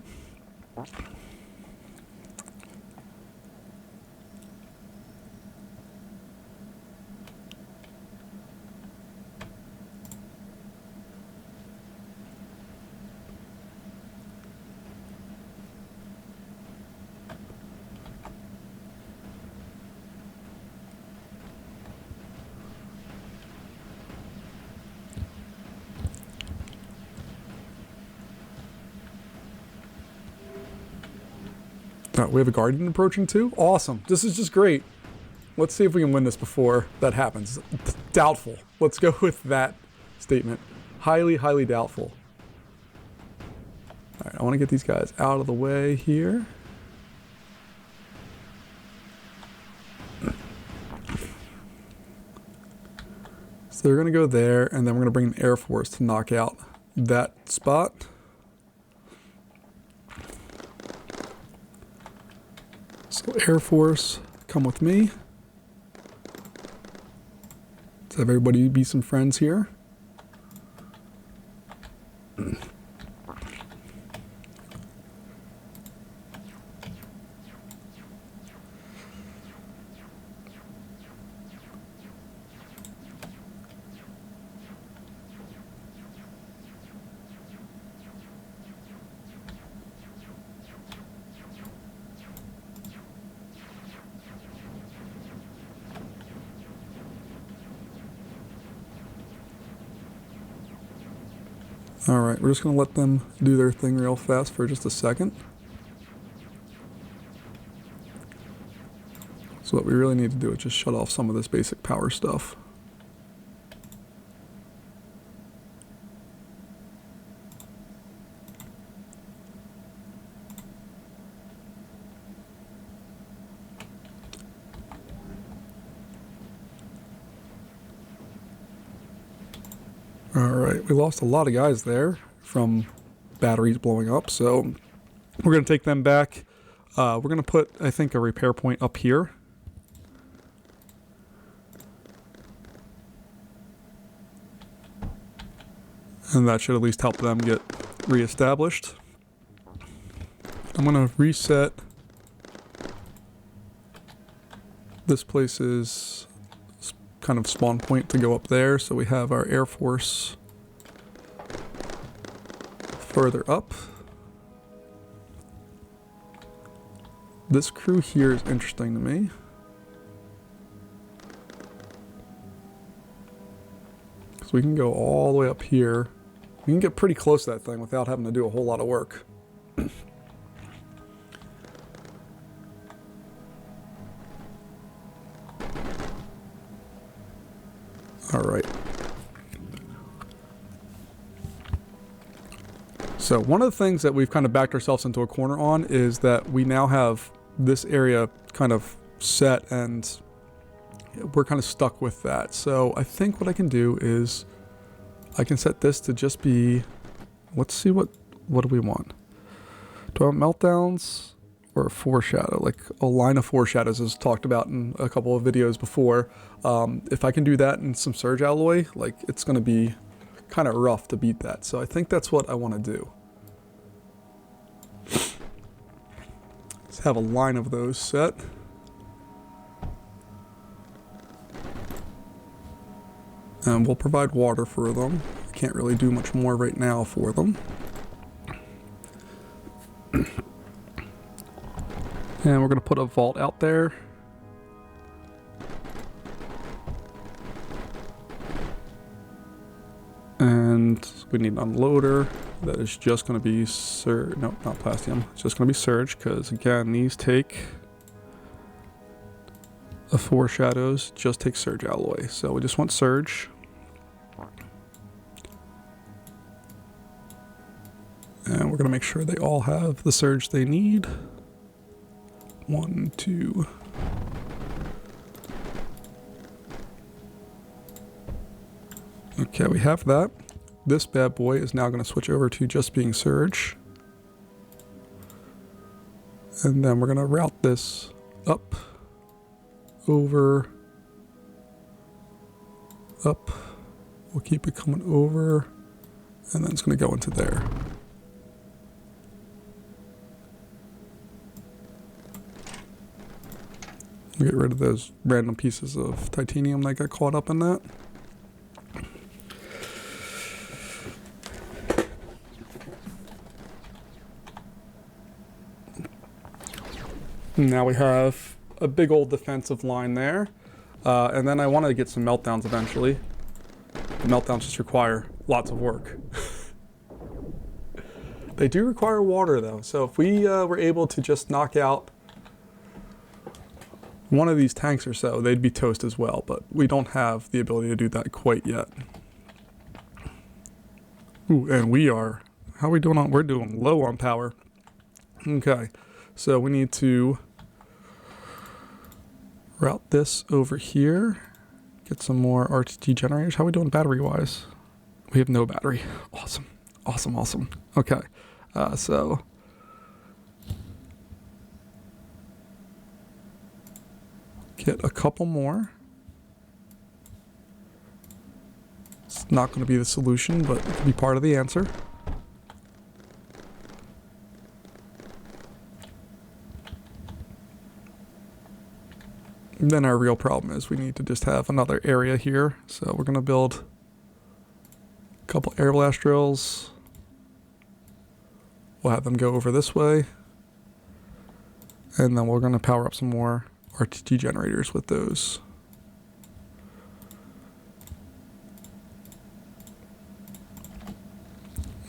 We have a Guardian approaching too? Awesome. This is just great. Let's see if we can win this before that happens. Doubtful. Let's go with that statement. Highly, highly doubtful. Alright, I want to get these guys out of the way here. So they're going to go there, and then we're going to bring an Air Force to knock out that spot. So Air Force, come with me. Let's have everybody be some friends here. Alright, we're just going to let them do their thing real fast for just a second. So what we really need to do is just shut off some of this basic power stuff. Alright, we lost a lot of guys there from batteries blowing up, so we're going to take them back. We're going to put, I think, a repair point up here. And that should at least help them get reestablished. I'm going to reset. This place is kind of spawn point to go up there, so we have our Air Force further up. This crew here is interesting to me. So we can go all the way up here. We can get pretty close to that thing without having to do a whole lot of work. All right. So one of the things that we've kind of backed ourselves into a corner on is that we now have this area kind of set and we're kind of stuck with that. So I think what I can do is I can set this to just be, let's see what do we want? Do I want meltdowns or a foreshadow? Like a line of foreshadows as talked about in a couple of videos before. If I can do that in some surge alloy, like it's going to be kind of rough to beat that. So I think that's what I want to do. Let's have a line of those set. And we'll provide water for them. Can't really do much more right now for them. And we're going to put a vault out there. And we need an unloader. That is just going to be surge. No, not plastium. It's just going to be surge because, again, these take the foreshadows, just take surge alloy. So we just want surge. And we're going to make sure they all have the surge they need. 1, 2. Okay, we have that. This bad boy is now going to switch over to just being surge. And then we're going to route this up, over, up. We'll keep it coming over, and then it's going to go into there. Get rid of those random pieces of titanium that got caught up in that. Now we have a big old defensive line there. And then I want to get some meltdowns eventually. The meltdowns just require lots of work. They do require water though. So if we were able to just knock out one of these tanks or so, they'd be toast as well, but we don't have the ability to do that quite yet. Ooh, and we are, how are we doing on, we're doing low on power. Okay, so we need to route this over here, get some more RTG generators. How are we doing battery wise? We have no battery. Awesome, awesome, awesome. Okay, so get a couple more. It's not going to be the solution, but it can be part of the answer. And then our real problem is we need to just have another area here. So we're going to build a couple air blast drills. We'll have them go over this way. And then we're going to power up some more RTG generators with those.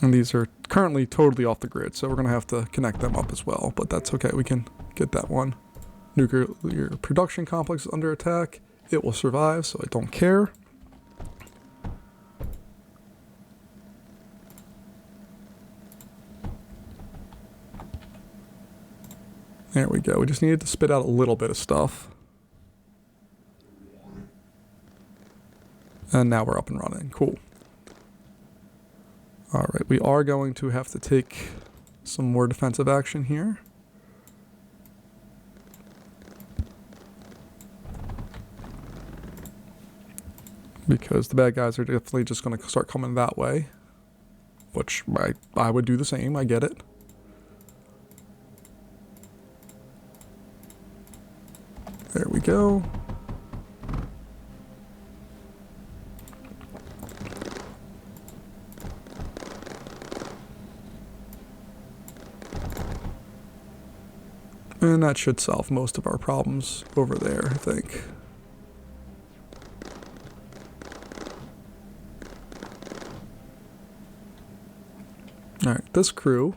And these are currently totally off the grid, so we're going to have to connect them up as well. But that's okay. We can get that one. Nuclear production complex is under attack. It will survive, so I don't care. There we go. We just needed to spit out a little bit of stuff. And now we're up and running. Cool. Alright, we are going to have to take some more defensive action here. Because the bad guys are definitely just going to start coming that way. Which I would do the same, I get it. There we go. And that should solve most of our problems over there, I think. Alright, this crew,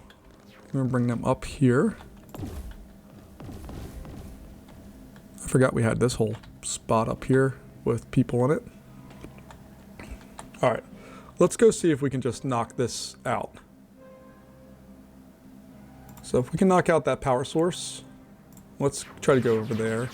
I'm going to bring them up here. I forgot we had this whole spot up here with people in it. Alright, let's go see if we can just knock this out. So if we can knock out that power source, let's try to go over there.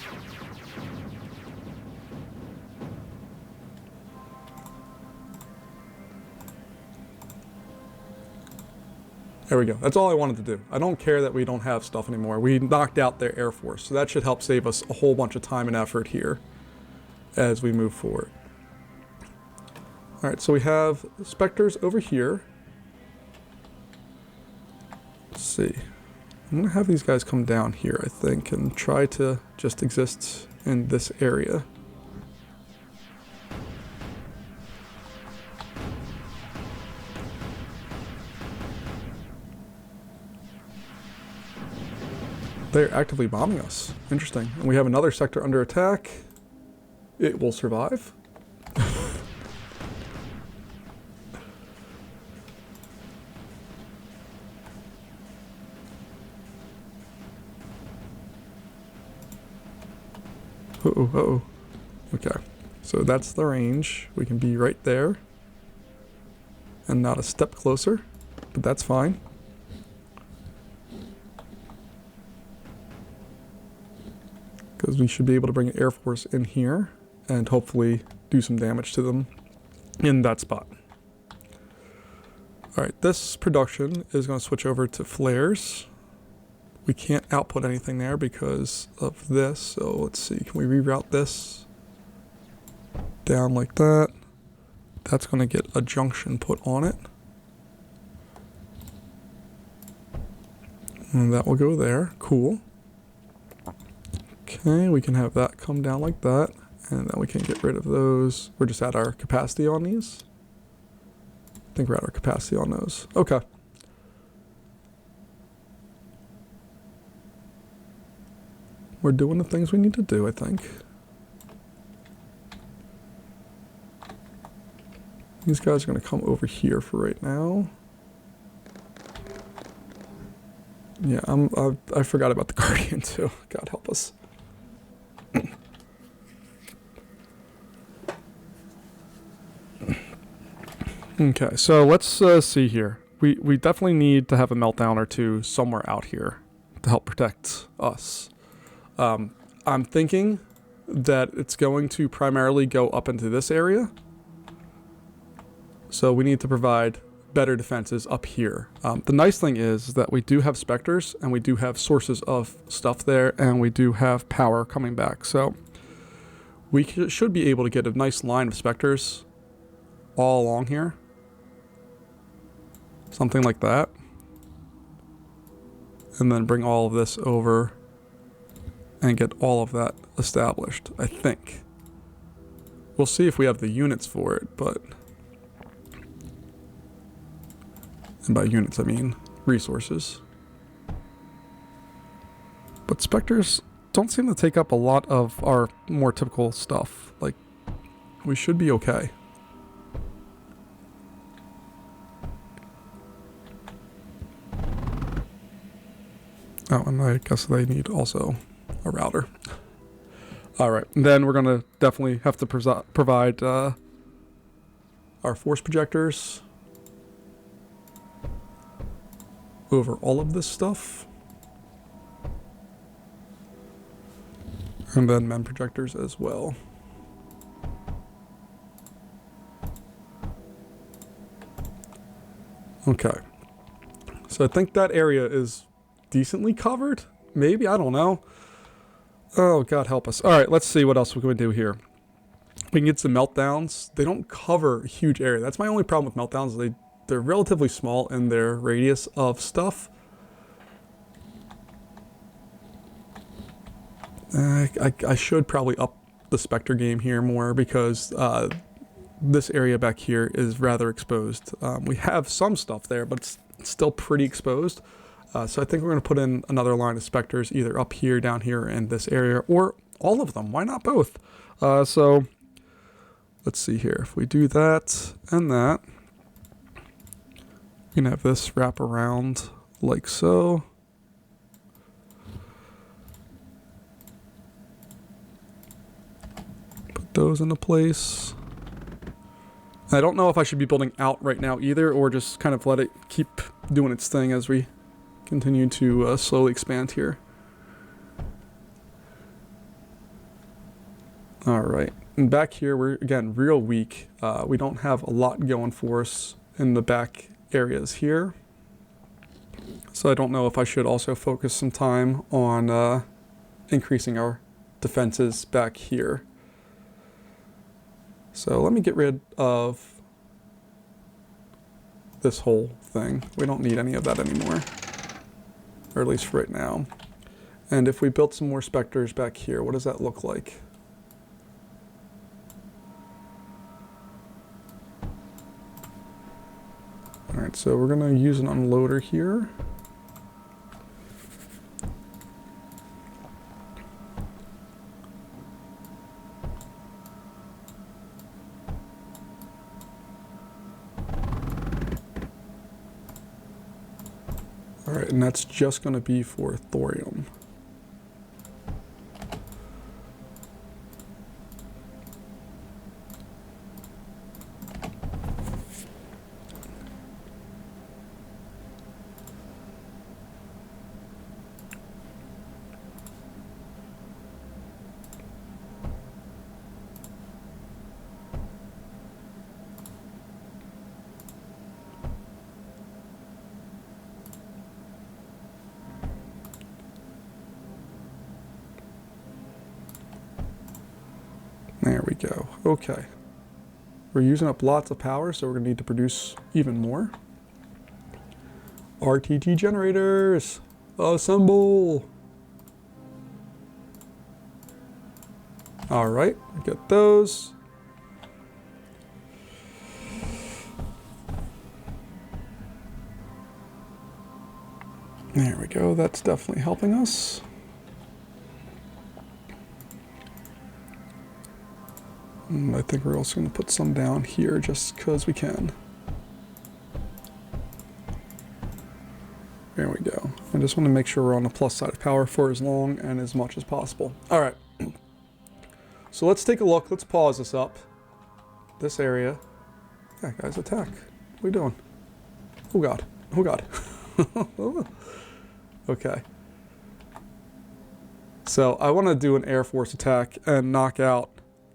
There we go. That's all I wanted to do. I don't care that we don't have stuff anymore. We knocked out their Air Force, so that should help save us a whole bunch of time and effort here as we move forward. Alright, so we have Spectres over here. Let's see. I'm going to have these guys come down here, I think, and try to just exist in this area. They're actively bombing us. Interesting. And we have another sector under attack. It will survive. Uh-oh, uh-oh. Okay. So that's the range. We can be right there. And not a step closer. But that's fine. Because we should be able to bring an Air Force in here and hopefully do some damage to them in that spot. Alright, this production is going to switch over to flares. We can't output anything there because of this, so let's see, can we reroute this down like that? That's going to get a junction put on it. And that will go there, cool. Okay, we can have that come down like that, and then we can get rid of those. We're just at our capacity on these. I think we're at our capacity on those. Okay. We're doing the things we need to do, I think. These guys are going to come over here for right now. Yeah, I forgot about the Guardian too. God help us. Okay, so let's see here. We definitely need to have a meltdown or two somewhere out here to help protect us. I'm thinking that it's going to primarily go up into this area. So we need to provide better defenses up here. The nice thing is that we do have Spectres and we do have sources of stuff there and we do have power coming back. So we should be able to get a nice line of Spectres all along here. Something like that. And then bring all of this over and get all of that established, I think. We'll see if we have the units for it, but... And by units, I mean resources. But Spectres don't seem to take up a lot of our more typical stuff. Like, we should be okay. Oh, and I guess they need also a router. All right, and then we're gonna definitely have to provide our force projectors over all of this stuff. And then MEM projectors as well. Okay. So I think that area is decently covered. Maybe, I don't know. Oh, God help us. All right, let's see what else we can do here. We can get some meltdowns. They don't cover a huge area. That's my only problem with meltdowns. They're relatively small in their radius of stuff. I should probably up the Spectre game here more because this area back here is rather exposed. We have some stuff there, but it's still pretty exposed. So I think we're going to put in another line of Spectres either up here, down here, in this area, or all of them. Why not both? So let's see here. If we do that and that, we can have this wrap around like so. Those into place. I don't know if I should be building out right now either, or just kind of let it keep doing its thing as we continue to slowly expand here. All right, and back here we're again real weak. We don't have a lot going for us in the back areas here, so I don't know if I should also focus some time on increasing our defenses back here. So let me get rid of this whole thing. We don't need any of that anymore, or at least for right now. And if we built some more Spectres back here, what does that look like? All right, so we're gonna use an unloader here. All right, and that's just going to be for thorium. There we go. Okay. We're using up lots of power, so we're going to need to produce even more. RTG generators! Assemble! Alright, get those. There we go, that's definitely helping us. I think we're also going to put some down here just because we can. There we go. I just want to make sure we're on the plus side of power for as long and as much as possible. All right. So let's take a look. Let's pause this up. This area. Yeah, guys, attack. What are we doing? Oh, God. Oh, God. Okay. So I want to do an Air Force attack and knock out.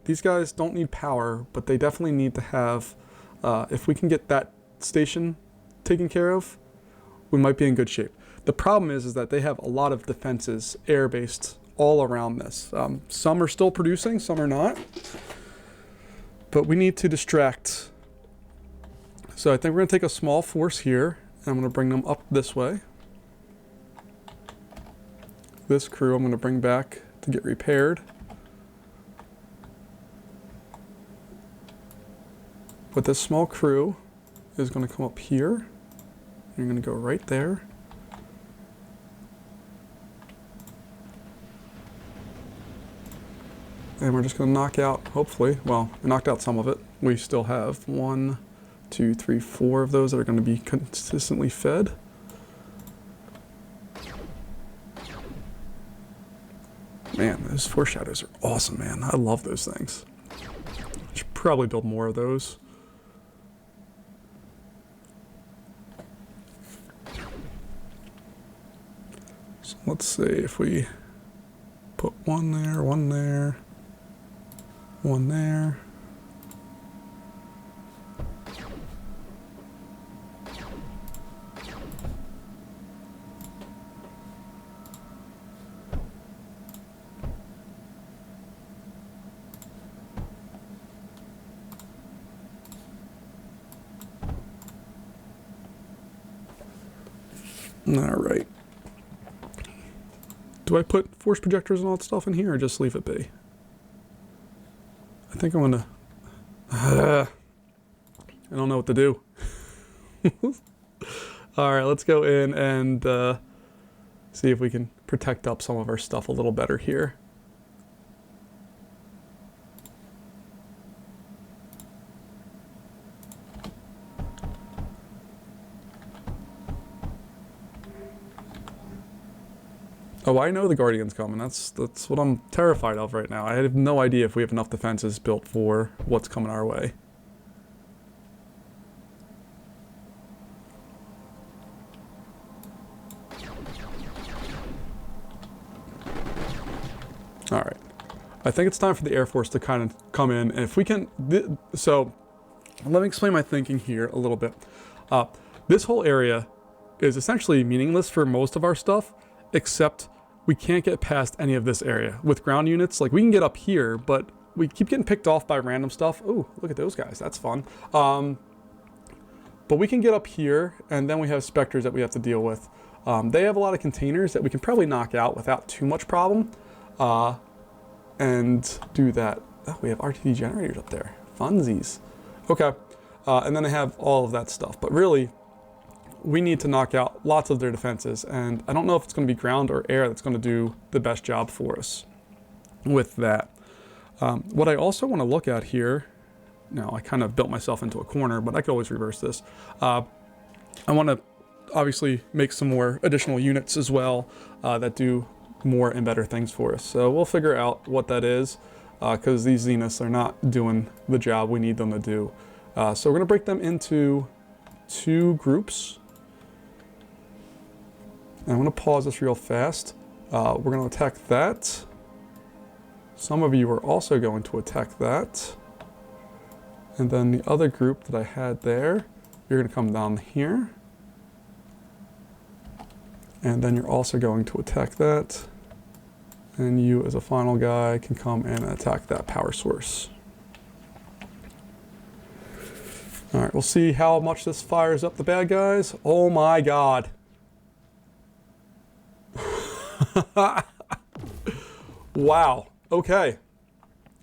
These guys don't need power, but they definitely need to have, if we can get that station taken care of, we might be in good shape. The problem is that they have a lot of defenses, air-based, all around this. Some are still producing, some are not. But we need to distract. So I think we're going to take a small force here, and I'm going to bring them up this way. This crew I'm going to bring back to get repaired. But this small crew is going to come up here. You're going to go right there. And we're just going to knock out, hopefully, well, we knocked out some of it. We still have 1, 2, 3, 4 of those that are going to be consistently fed. Man, those foreshadows are awesome, man. I love those things. Should probably build more of those. So let's see if we put one there, one there, one there. All right. Do I put force projectors and all that stuff in here or just leave it be? I think I'm gonna... I don't know what to do. All right, let's go in and see if we can protect up some of our stuff a little better here. Oh, I know the Guardian's coming. That's what I'm terrified of right now. I have no idea if we have enough defenses built for what's coming our way. All right. I think it's time for the Air Force to kind of come in. And if we can... So, let me explain my thinking here a little bit. This whole area is essentially meaningless for most of our stuff, except we can't get past any of this area. With ground units, like we can get up here, but we keep getting picked off by random stuff. Oh, look at those guys. That's fun. But we can get up here, and then we have Spectres that we have to deal with. They have a lot of containers that we can probably knock out without too much problem. And do that. Oh, we have RTD generators up there. Funsies. Okay. And then they have all of that stuff. But really, we need to knock out lots of their defenses. And I don't know if it's going to be ground or air that's going to do the best job for us with that. What I also want to look at here, now I kind of built myself into a corner, but I could always reverse this. I want to obviously make some more additional units as well that do more and better things for us. So we'll figure out what that is because these Zeniths are not doing the job we need them to do. So we're going to break them into 2 groups. And I'm going to pause this real fast. We're going to attack that. Some of you are also going to attack that. And then the other group that I had there, you're going to come down here. And then you're also going to attack that. And you, as a final guy, can come and attack that power source. All right, we'll see how much this fires up the bad guys. Oh my God. Wow. Okay.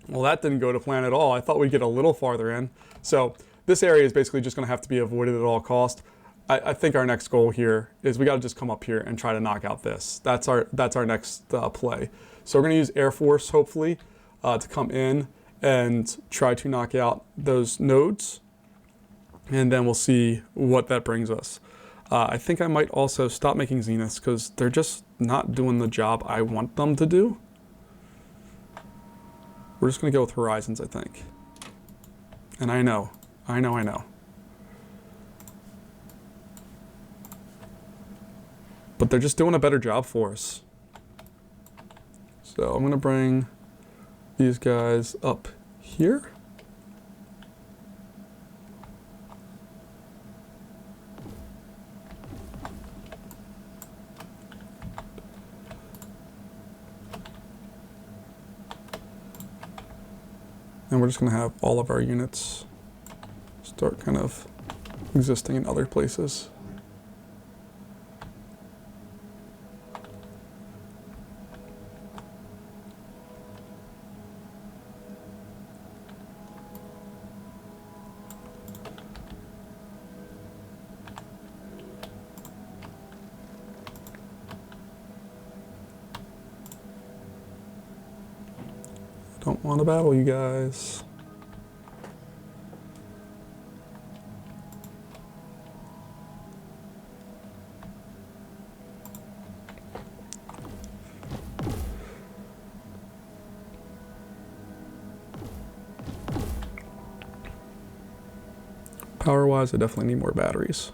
Well, that didn't go to plan at all. I thought we'd get a little farther in. So this area is basically just going to have to be avoided at all cost. I think our next goal here is we got to just come up here and try to knock out this. That's our next play. So we're going to use Air Force, hopefully, to come in and try to knock out those nodes. And then we'll see what that brings us. I think I might also stop making Zeniths because they're just not doing the job I want them to do. We're just going to go with Horizons, I think. And I know. But they're just doing a better job for us. So I'm going to bring these guys up here. And we're just going to have all of our units start kind of existing in other places. Don't want to battle you guys. Power-wise, I definitely need more batteries.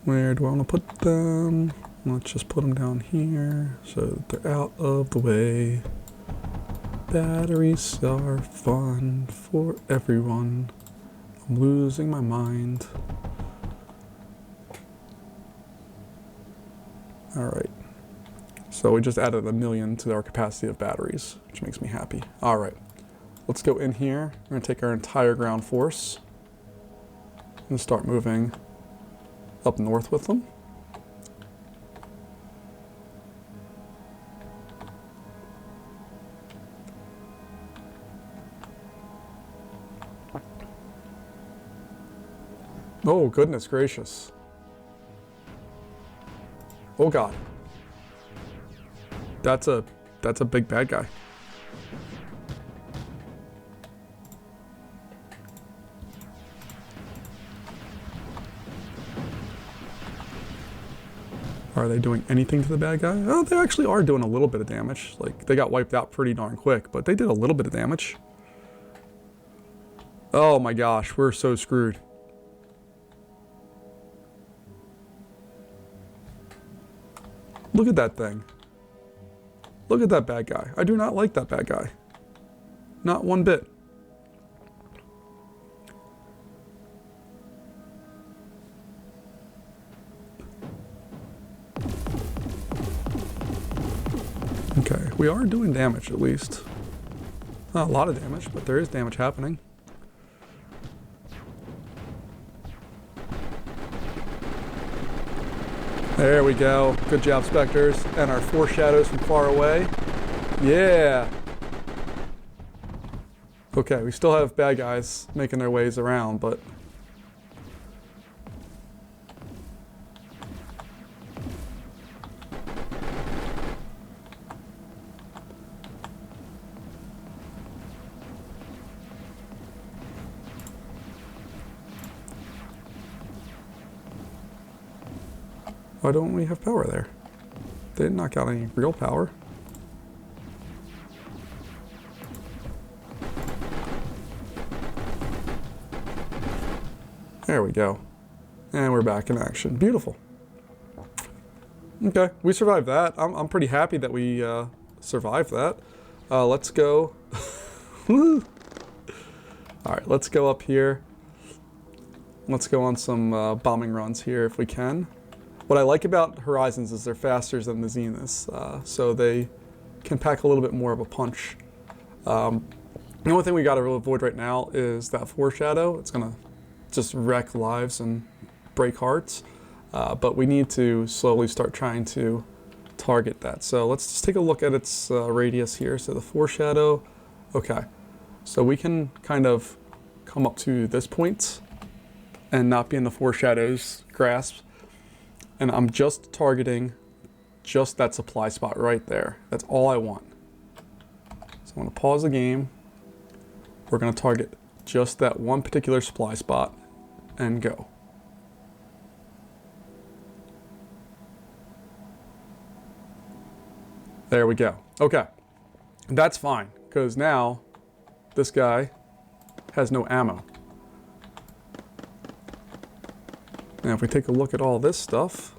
Where do I want to put them? Let's just put them down here so that they're out of the way. Batteries are fun for everyone. I'm losing my mind. All right. So we just added 1 million to our capacity of batteries, which makes me happy. All right. Let's go in here. We're going to take our entire ground force and start moving up north with them. Oh, goodness gracious. Oh, God. That's a big bad guy. Are they doing anything to the bad guy? Oh, they actually are doing a little bit of damage. Like, they got wiped out pretty darn quick, but they did a little bit of damage. Oh my gosh, we're so screwed. Look at that thing. Look at that bad guy. I do not like that bad guy. Not one bit. Okay, we are doing damage at least. Not a lot of damage, but there is damage happening. There we go. Good job, Spectres. And our foreshadows from far away. Yeah. Okay, we still have bad guys making their ways around, but... why don't we have power there? They didn't knock out any real power. There we go. And we're back in action. Beautiful. Okay, we survived that. I'm pretty happy that we survived that. Let's go. All right, let's go up here. Let's go on some bombing runs here if we can. What I like about Horizons is they're faster than the Zeniths, so they can pack a little bit more of a punch. The only thing we got to really avoid right now is that foreshadow. It's going to just wreck lives and break hearts, but we need to slowly start trying to target that. So let's just take a look at its radius here. So the foreshadow, okay. So we can kind of come up to this point and not be in the foreshadow's grasp. And I'm just targeting just that supply spot right there. That's all I want. So I'm going to pause the game. We're going to target just that one particular supply spot and go. There we go. Okay. That's fine, because now this guy has no ammo. Now if we take a look at all this stuff,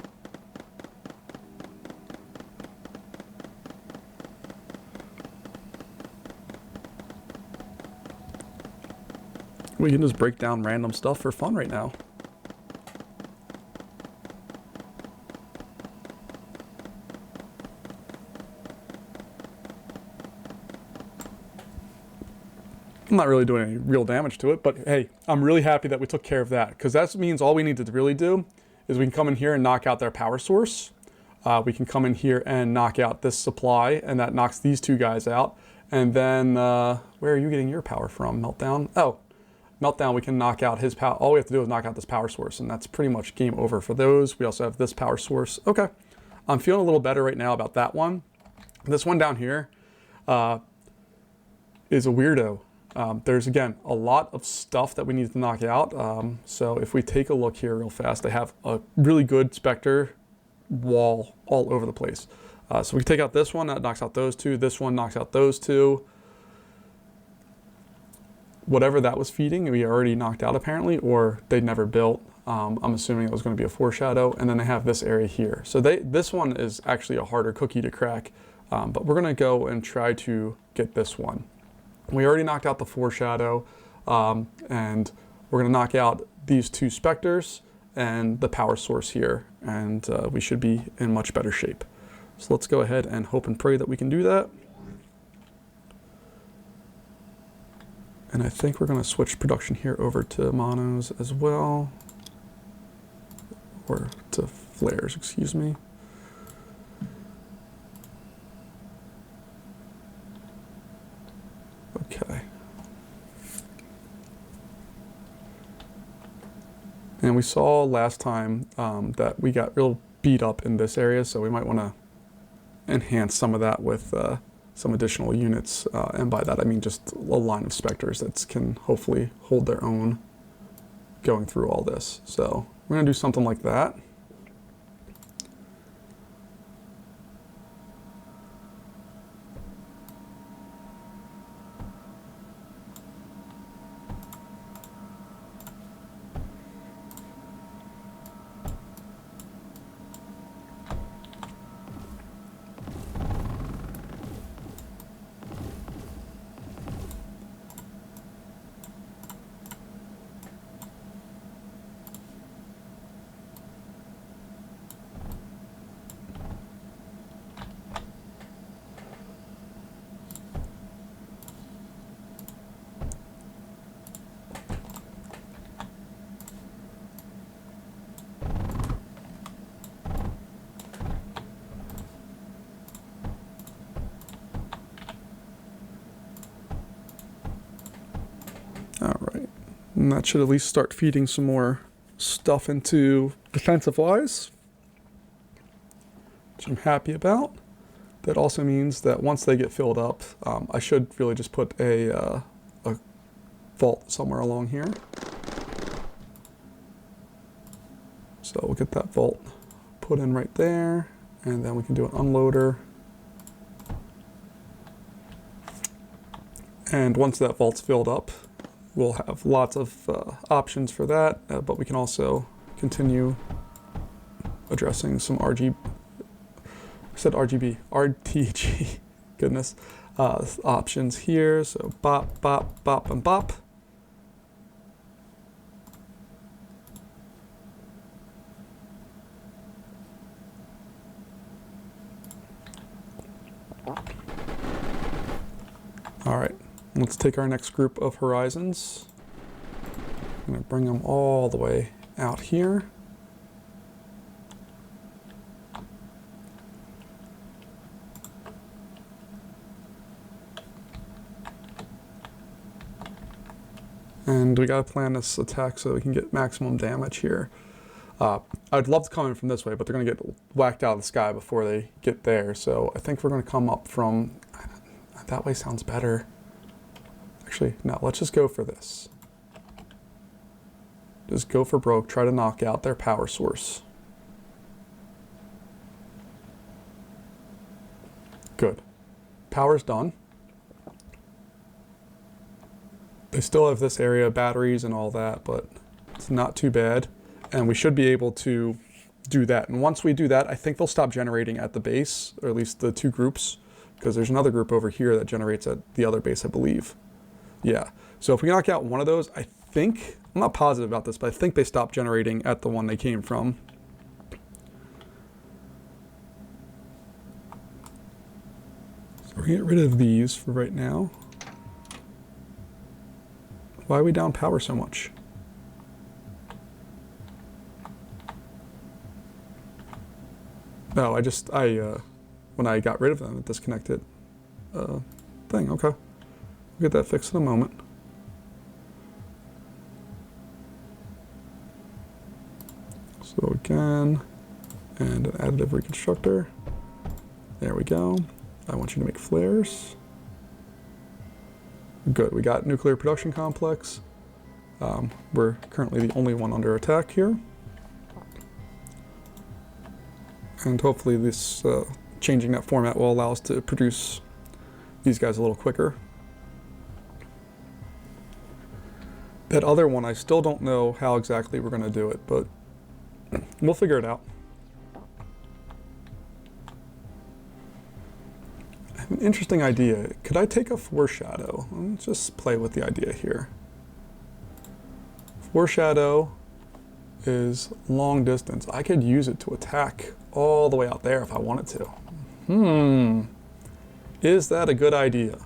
we can just break down random stuff for fun right now. I'm not really doing any real damage to it, but hey, I'm really happy that we took care of that, because that means all we need to really do is we can come in here and knock out their power source. We can come in here and knock out this supply, and that knocks these two guys out. And then, where are you getting your power from, Meltdown? Oh, Meltdown, we can knock out his power. All we have to do is knock out this power source, and that's pretty much game over for those. We also have this power source. Okay, I'm feeling a little better right now about that one. This one down here is a weirdo. There's, again, a lot of stuff that we need to knock out. So if we take a look here real fast, I have a really good Spectre wall all over the place. So we take out this one, that knocks out those two. This one knocks out those two. Whatever that was feeding, we already knocked out apparently, or they never built. I'm assuming it was going to be a foreshadow. And then they have this area here. So this one is actually a harder cookie to crack. But we're going to go and try to get this one. We already knocked out the foreshadow, and we're going to knock out these two specters and the power source here, and we should be in much better shape. So let's go ahead and hope and pray that we can do that. And I think we're going to switch production here over to monos as well, or to flares, excuse me. Okay. And we saw last time that we got real beat up in this area, so we might want to enhance some of that with some additional units. And by that I mean just a line of specters that can hopefully hold their own going through all this. So we're going to do something like that. Alright, and that should at least start feeding some more stuff into defensive wise, which I'm happy about. That also means that once they get filled up, I should really just put a vault somewhere along here. So we'll get that vault put in right there, and then we can do an unloader. And once that vault's filled up, we'll have lots of options for that, but we can also continue addressing some RTG, goodness, options here. So bop, bop, bop, and bop. All right. Let's take our next group of horizons. I'm going to bring them all the way out here. And we got to plan this attack so we can get maximum damage here. I'd love to come in from this way, but they're going to get whacked out of the sky before they get there. So I think we're going to come up from... That way sounds better. Actually, no, let's just go for this. Just go for broke, try to knock out their power source. Good. Power's done. They still have this area, batteries and all that, but it's not too bad. And we should be able to do that. And once we do that, I think they'll stop generating at the base, or at least the two groups, because there's another group over here that generates at the other base, I believe. Yeah, so if we knock out one of those, I think, I'm not positive about this, but I think they stopped generating at the one they came from. So we're gonna get rid of these for right now. Why are we down power so much? No, when I got rid of them, it disconnected thing, okay. We'll get that fixed in a moment. So again, and an additive reconstructor. There we go. I want you to make flares. Good, we got nuclear production complex. We're currently the only one under attack here. And hopefully this changing that format will allow us to produce these guys a little quicker. That other one, I still don't know how exactly we're going to do it, but we'll figure it out. I have an interesting idea. Could I take a foreshadow? Let's just play with the idea here. Foreshadow is long distance. I could use it to attack all the way out there if I wanted to. Is that a good idea?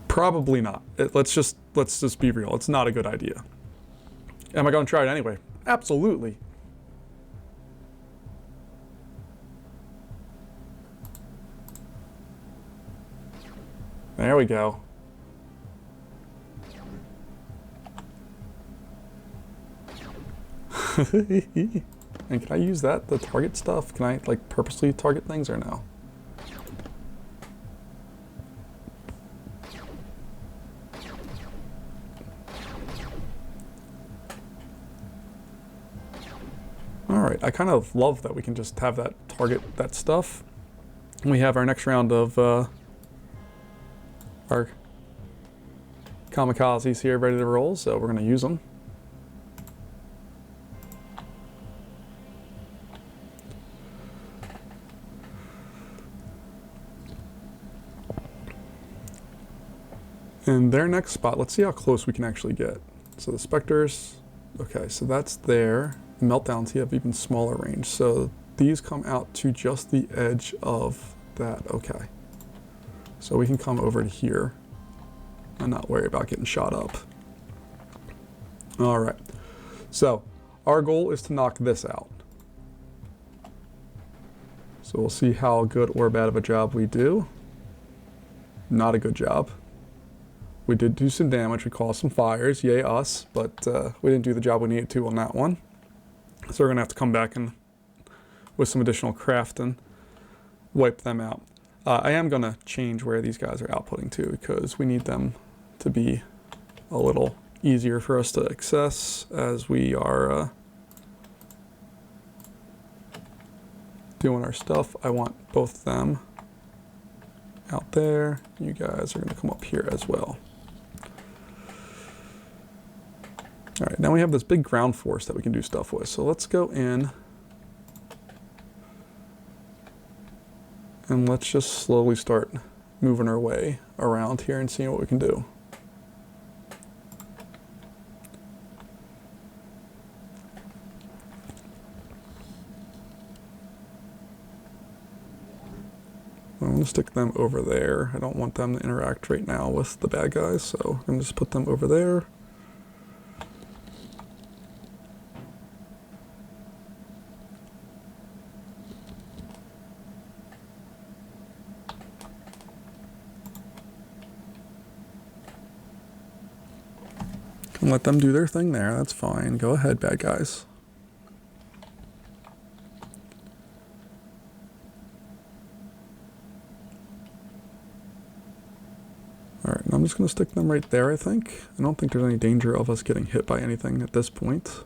Probably not. Let's just be real. It's not a good idea. Am I going to try it anyway? Absolutely. There we go. And can I use that to target stuff? Can I like purposely target things or no? Alright, I kind of love that we can just have that target that stuff. And we have our next round of our kamikazes here ready to roll, so we're going to use them. And their next spot, let's see how close we can actually get. So the Spectres, okay, so that's there. The Meltdowns have even smaller range, so these come out to just the edge of that, okay. So we can come over to here and not worry about getting shot up. All right, so our goal is to knock this out. So we'll see how good or bad of a job we do. Not a good job. We did do some damage, we caused some fires, yay us, but we didn't do the job we needed to on that one. So we're gonna have to come back and with some additional craft and wipe them out. I am gonna change where these guys are outputting to because we need them to be a little easier for us to access as we are doing our stuff. I want both of them out there. You guys are gonna come up here as well. All right, now we have this big ground force that we can do stuff with. So let's go in and let's just slowly start moving our way around here and seeing what we can do. I'm gonna stick them over there. I don't want them to interact right now with the bad guys, so I'm gonna just put them over there. And let them do their thing there, that's fine. Go ahead, bad guys. Alright, I'm just going to stick them right there, I think. I don't think there's any danger of us getting hit by anything at this point.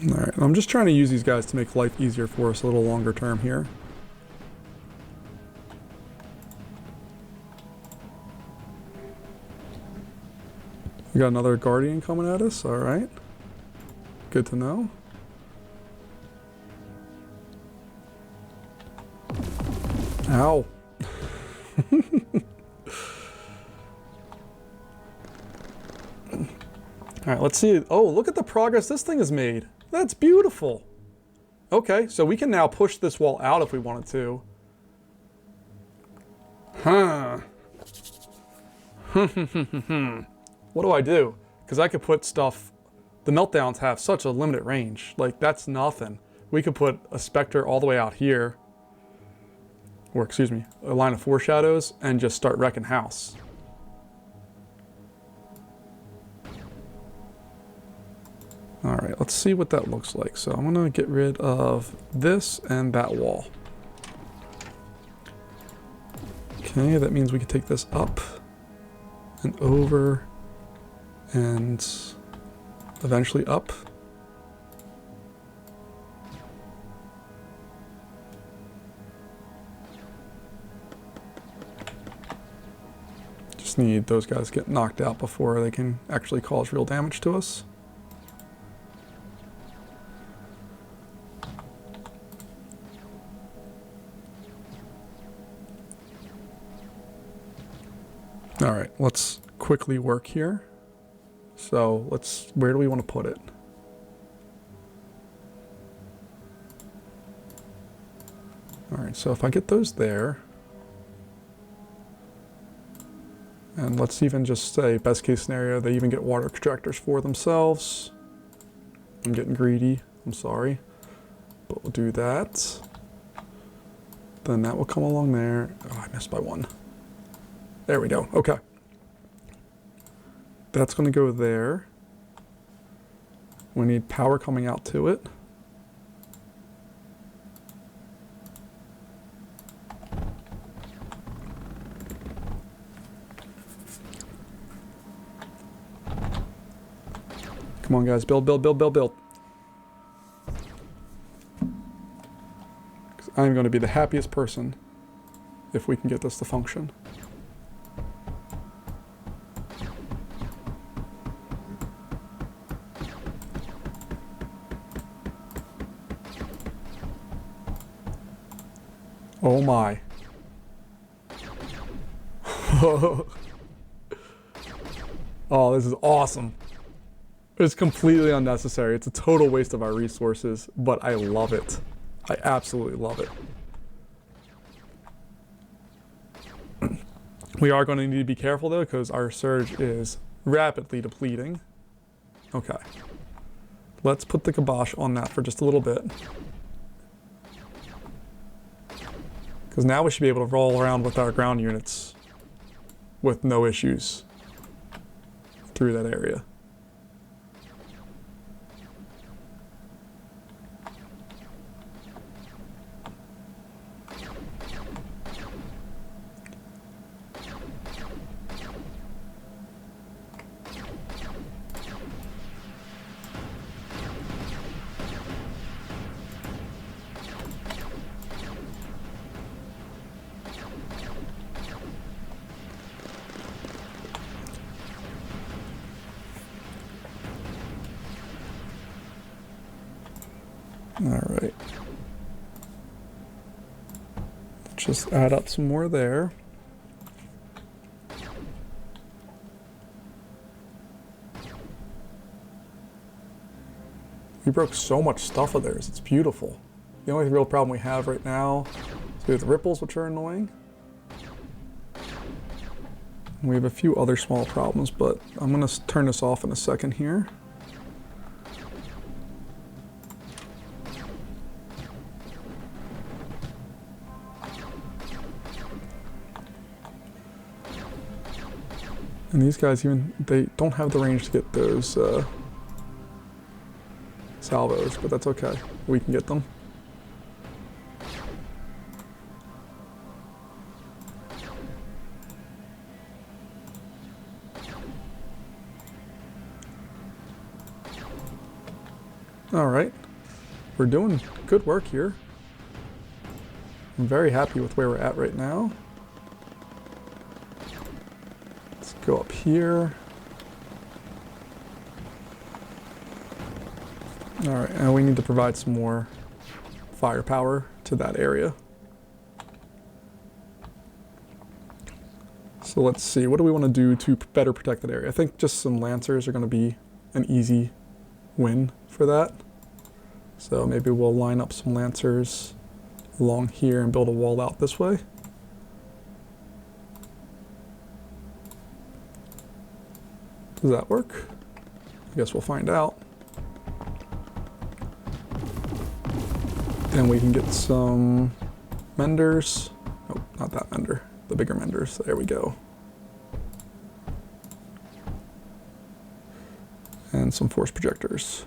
Alright, I'm just trying to use these guys to make life easier for us a little longer term here. We got another Guardian coming at us, alright. Good to know. Ow. All right, let's see. Oh, look at the progress this thing has made. That's beautiful. Okay, so we can now push this wall out if we wanted to. Huh. What do I do? Because I could put stuff... The meltdowns have such a limited range. Like, that's nothing. We could put a specter all the way out here. Or, excuse me, a line of foreshadows and just start wrecking house. Alright, let's see what that looks like. So I'm going to get rid of this and that wall. Okay, that means we can take this up and over and eventually up. Just need those guys to get knocked out before they can actually cause real damage to us. All right, let's quickly work here. So where do we want to put it? All right, so if I get those there, and let's even just say best case scenario, they even get water extractors for themselves. I'm getting greedy, I'm sorry, but we'll do that. Then that will come along there. Oh, I missed by one. There we go, okay. That's gonna go there. We need power coming out to it. Come on guys, build, build, build, build, build. 'Cause I'm gonna be the happiest person if we can get this to function. Oh my. Oh, this is awesome. It's completely unnecessary. It's a total waste of our resources, but I love it. I absolutely love it. We are going to need to be careful though, because our surge is rapidly depleting. Okay. Let's put the kibosh on that for just a little bit. Because now we should be able to roll around with our ground units with no issues through that area. Alright. Just add up some more there. We broke so much stuff of theirs, it's beautiful. The only real problem we have right now is with ripples, which are annoying. We have a few other small problems, but I'm going to turn this off in a second here. And these guys they don't have the range to get those salvos, but that's okay. We can get them. All right, we're doing good work here. I'm very happy with where we're at right now. Go up here. All right, and we need to provide some more firepower to that area. So let's see, what do we want to do to better protect that area? I think just some lancers are going to be an easy win for that. So maybe we'll line up some Lancers along here and build a wall out this way. Does that work? I guess we'll find out. And we can get some menders. Oh, not that mender. The bigger menders. There we go. And some force projectors.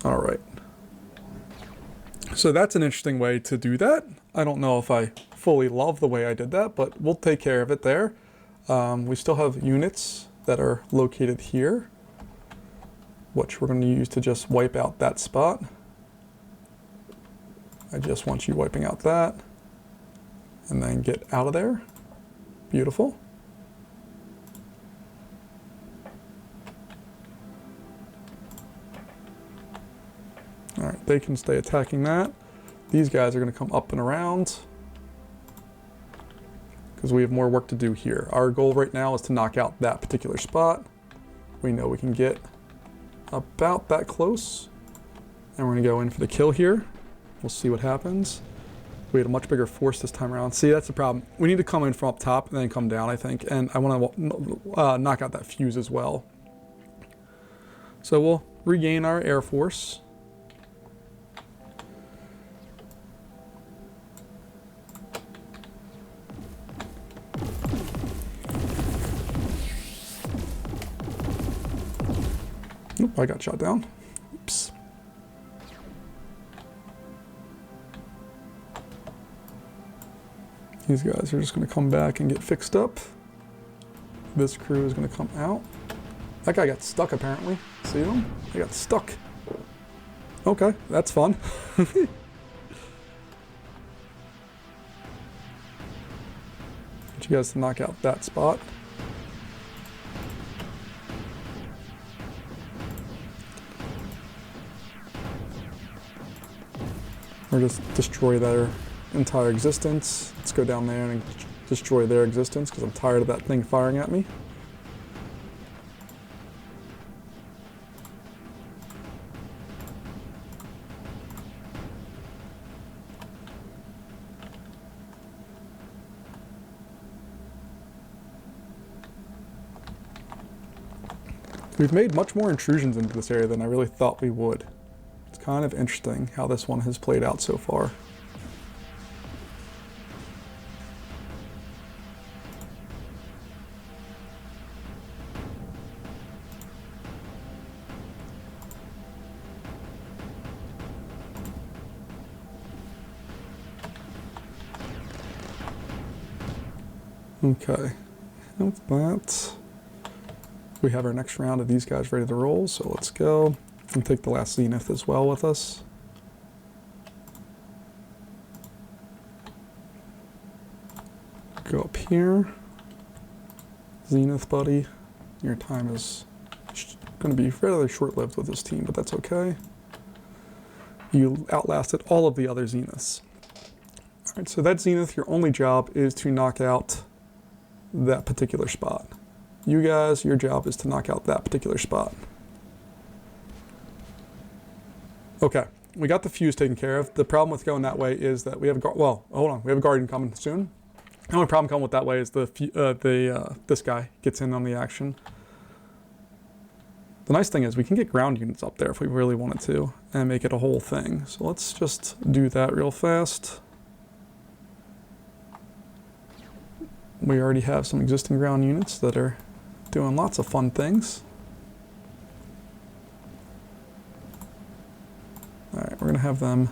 All right. So that's an interesting way to do that. I don't know if I fully love the way I did that, but we'll take care of it there. We still have units that are located here, which we're going to use to just wipe out that spot. I just want you wiping out that, and then get out of there. Beautiful. All right, they can stay attacking that. These guys are going to come up and around because we have more work to do here. Our goal right now is to knock out that particular spot. We know we can get about that close, and we're going to go in for the kill here. We'll see what happens. We had a much bigger force this time around. See, that's the problem. We need to come in from up top and then come down, I think, and I want to knock out that fuse as well. So we'll regain our air force. Oop, I got shot down. Oops. These guys are just going to come back and get fixed up. This crew is going to come out. That guy got stuck apparently. See them? They got stuck. Okay, that's fun. Get you guys to knock out that spot. Or just destroy their entire existence. Let's go down there and destroy their existence because I'm tired of that thing firing at me. We've made much more intrusions into this area than I really thought we would. It's kind of interesting how this one has played out so far. Okay, with that, we have our next round of these guys ready to roll, so let's go and take the last Zenith as well with us. Go up here. Zenith, buddy, your time is going to be fairly short-lived with this team, but that's okay. You outlasted all of the other Zeniths. All right, so that Zenith, your only job is to knock out that particular spot. You guys, your job is to knock out that particular spot. Okay, we got the fuse taken care of. The problem with going that way is that we have a well, hold on, we have a Guardian coming soon. The only problem coming with that way is this guy gets in on the action. The nice thing is we can get ground units up there if we really wanted to and make it a whole thing. So let's just do that real fast. We already have some existing ground units that are doing lots of fun things. All right, we're gonna have them,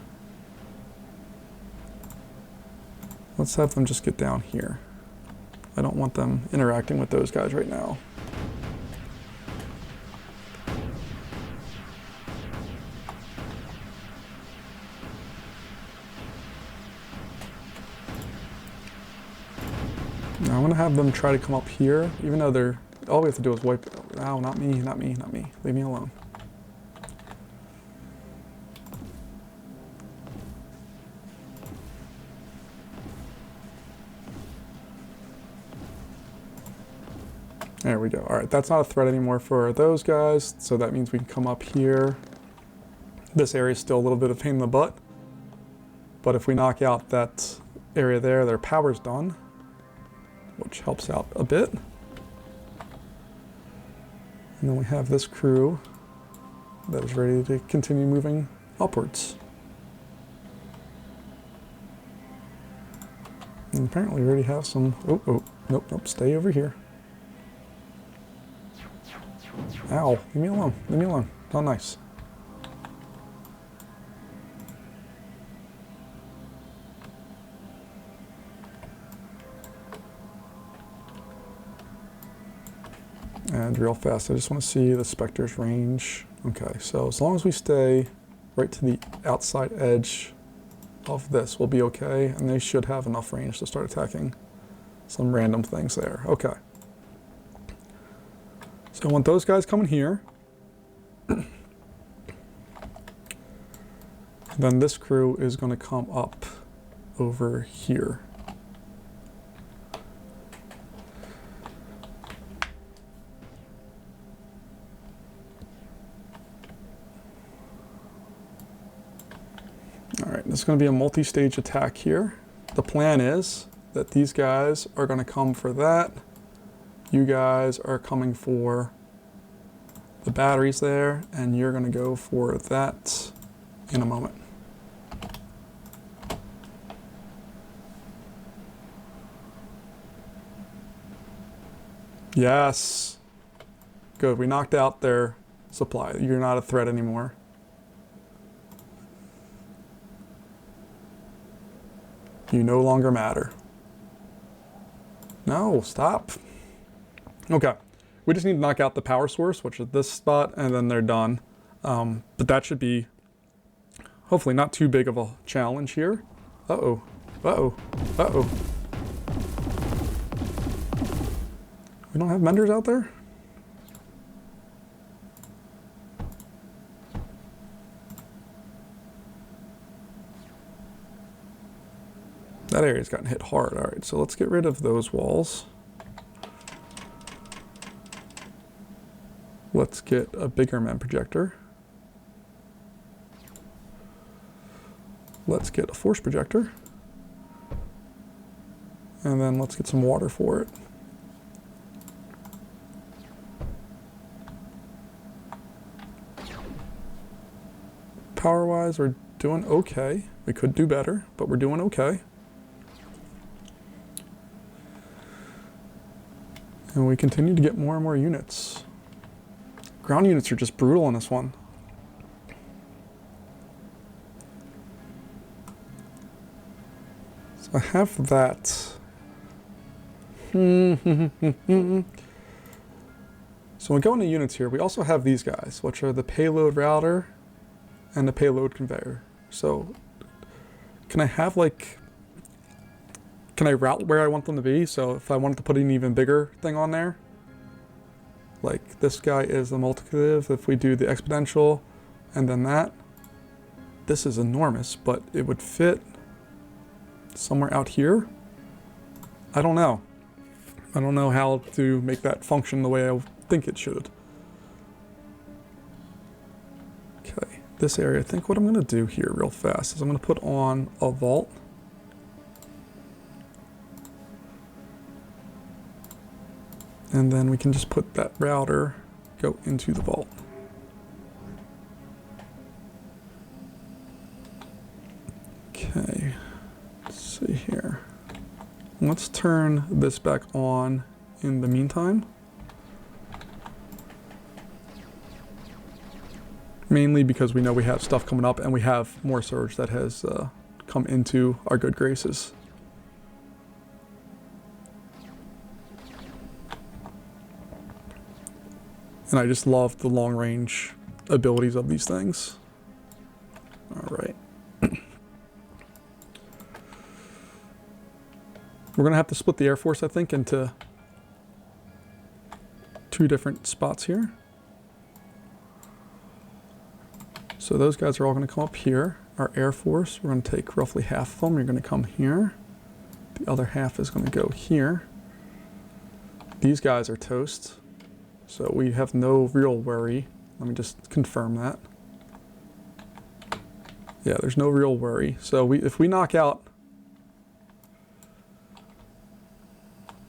let's have them just get down here. I don't want them interacting with those guys right now. Now I'm gonna have them try to come up here, even though they're, all we have to do is wipe, oh, not me, not me, not me, leave me alone. There we go. All right, that's not a threat anymore for those guys, so that means we can come up here. This area is still a little bit of a pain in the butt, but if we knock out that area there, their power's done, which helps out a bit. And then we have this crew that is ready to continue moving upwards. And apparently we already have some... Oh, nope, stay over here. Ow, leave me alone, leave me alone. Not nice. And real fast, I just want to see the Spectre's range. Okay, so as long as we stay right to the outside edge of this, we'll be okay, and they should have enough range to start attacking some random things there. Okay. So I want those guys coming here. Then this crew is going to come up over here. All right, this is going to be a multi-stage attack here. The plan is that these guys are going to come for that. You guys are coming for the batteries there, and you're going to go for that in a moment. Yes. Good, we knocked out their supply. You're not a threat anymore. You no longer matter. No, stop. Okay, we just need to knock out the power source, which is this spot, and then they're done. But that should be hopefully not too big of a challenge here. Uh-oh, uh-oh, uh-oh. We don't have menders out there? That area's gotten hit hard. All right, so let's get rid of those walls. Let's get a bigger mend projector. Let's get a force projector. And then let's get some water for it. Power-wise, we're doing okay. We could do better, but we're doing okay. And we continue to get more and more units. Ground units are just brutal on this one. So I have that. So when we go into units here, we also have these guys, which are the payload router and the payload conveyor. So can I have can I route where I want them to be? So if I wanted to put an even bigger thing on there, like this guy is the multiplicative, if we do the exponential and then that, this is enormous, but it would fit somewhere out here. I don't know. I don't know how to make that function the way I think it should. Okay, this area, I think what I'm gonna do here real fast is I'm gonna put on a vault. And then we can just put that router, go into the vault. Okay, let's see here. Let's turn this back on in the meantime. Mainly because we know we have stuff coming up and we have more surge that has come into our good graces. And I just love the long range abilities of these things. All right. We're gonna have to split the Air Force, I think, into 2 different spots here. So those guys are all gonna come up here. Our Air Force, we're gonna take roughly half of them. You're gonna come here. The other half is gonna go here. These guys are toast, so we have no real worry. Let me just confirm that. Yeah, there's no real worry. So if we knock out...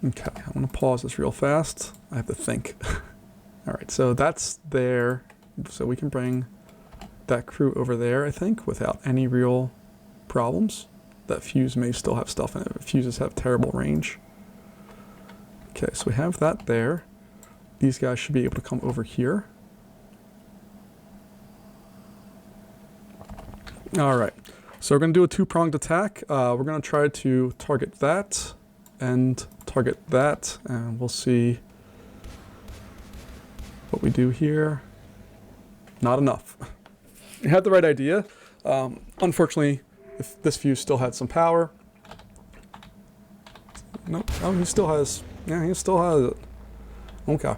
Okay, I'm going to pause this real fast. I have to think. All right, so that's there. So we can bring that crew over there, I think, without any real problems. That fuse may still have stuff in it. Fuses have terrible range. Okay, so we have that there. These guys should be able to come over here. All right, so we're going to do a two-pronged attack. We're going to try to target that and target that, and we'll see what we do here. Not enough. You had the right idea. Unfortunately, if this fuse still had some power. Nope. Oh, he still has. Yeah, he still has it. Okay.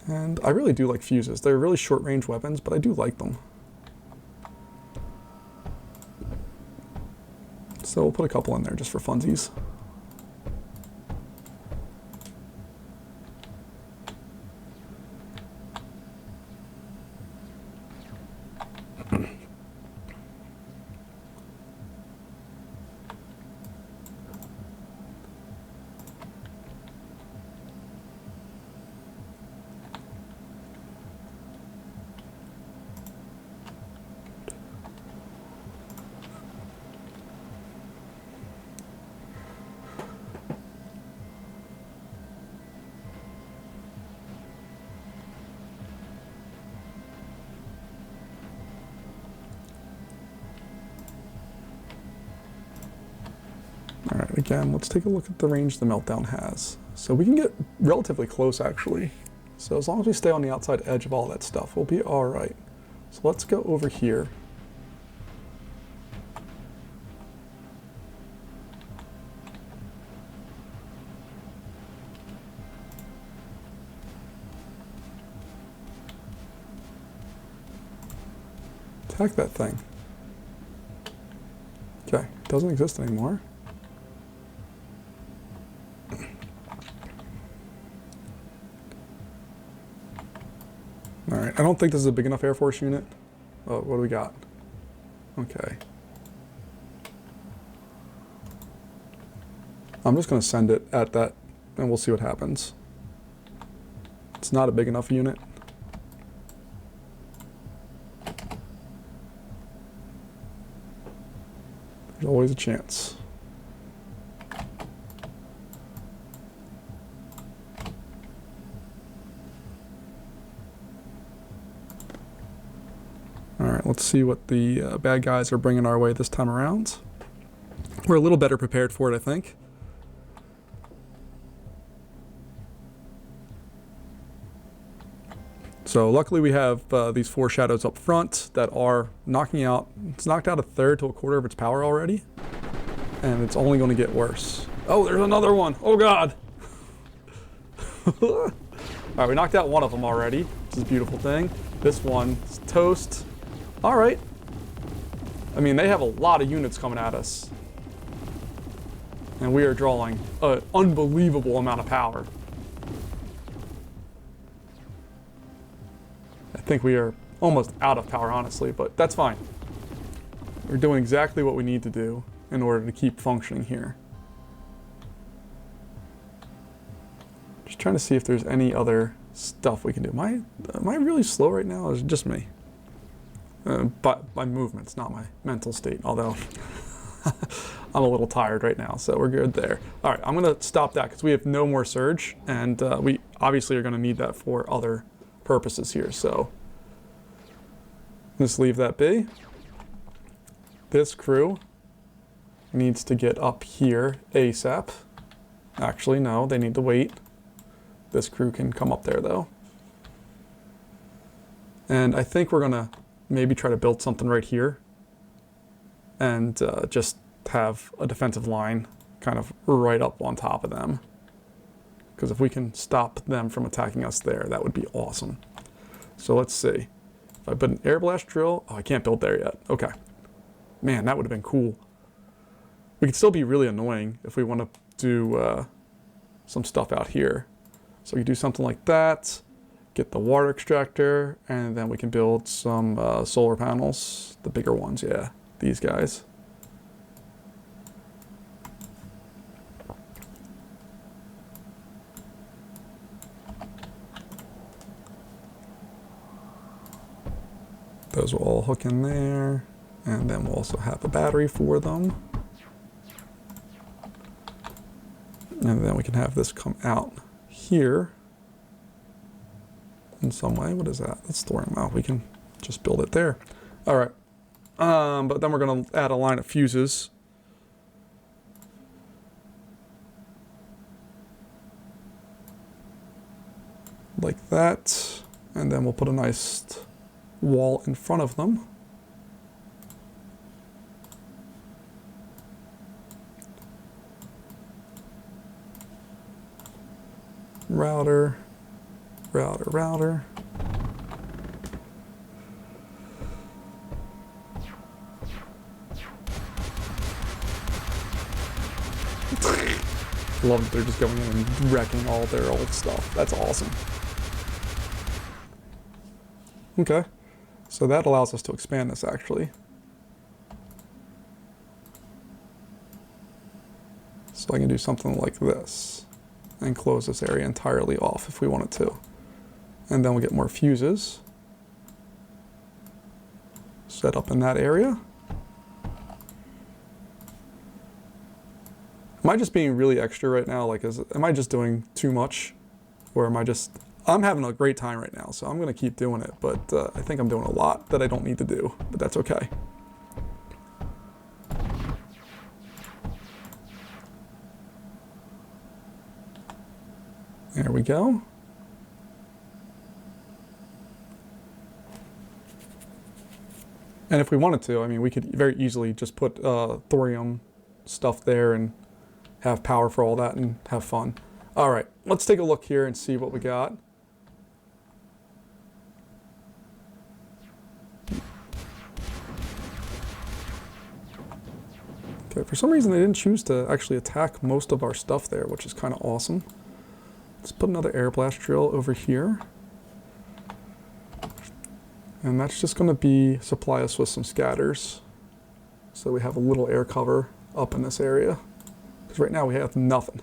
And I really do like fuses. They're really short-range weapons, but I do like them. So we'll put a couple in there just for funsies. Alright, again, let's take a look at the range the Meltdown has. So we can get relatively close, actually. So as long as we stay on the outside edge of all that stuff, we'll be alright. So let's go over here. Attack that thing. Okay, it doesn't exist anymore. Alright, I don't think this is a big enough Air Force unit. Oh, what do we got? Okay. I'm just going to send it at that, and we'll see what happens. It's not a big enough unit. There's always a chance. Alright, let's see what the bad guys are bringing our way this time around. We're a little better prepared for it, I think. So luckily we have these four shadows up front that are knocking out, it's knocked out a third to a quarter of its power already. And it's only going to get worse. Oh, there's another one. Oh God. Alright, we knocked out one of them already, which is a beautiful thing. This one's toast. Alright. I mean, they have a lot of units coming at us. And we are drawing an unbelievable amount of power. I think we are almost out of power, honestly, but that's fine. We're doing exactly what we need to do in order to keep functioning here. Just trying to see if there's any other stuff we can do. Am I really slow right now, or is it just me? But my movements, not my mental state, although I'm a little tired right now, so we're good there. All right, I'm going to stop that because we have no more surge, and we obviously are going to need that for other purposes here, so just leave that be. This crew needs to get up here ASAP. Actually, no, they need to wait. This crew can come up there, though. And I think we're going to maybe try to build something right here and just have a defensive line kind of right up on top of them. Because if we can stop them from attacking us there, that would be awesome. So let's see. If I put an air blast drill... Oh, I can't build there yet. Okay. Man, that would have been cool. We could still be really annoying if we want to do some stuff out here. So we do something like that, get the water extractor, and then we can build some solar panels, the bigger ones, yeah, these guys. Those will all hook in there, and then we'll also have a battery for them. And then we can have this come out here in some way. What is that? That's storing them out. We can just build it there. All right. But then we're going to add a line of fuses. Like that. And then we'll put a nice wall in front of them. Router, router, router. Love that they're just going in and wrecking all their old stuff. That's awesome. Okay, so that allows us to expand this actually. So I can do something like this and close this area entirely off if we wanted to. And then we'll get more fuses set up in that area. Am I just being really extra right now? Like, am I just doing too much? Or am I just, I'm having a great time right now, so I'm gonna keep doing it, but I think I'm doing a lot that I don't need to do, but that's okay. There we go. And if we wanted to, I mean, we could very easily just put thorium stuff there and have power for all that and have fun. All right, let's take a look here and see what we got. Okay, for some reason they didn't choose to actually attack most of our stuff there, which is kind of awesome. Let's put another air blast drill over here. And that's just going to supply us with some scatters. So we have a little air cover up in this area. Because right now we have nothing.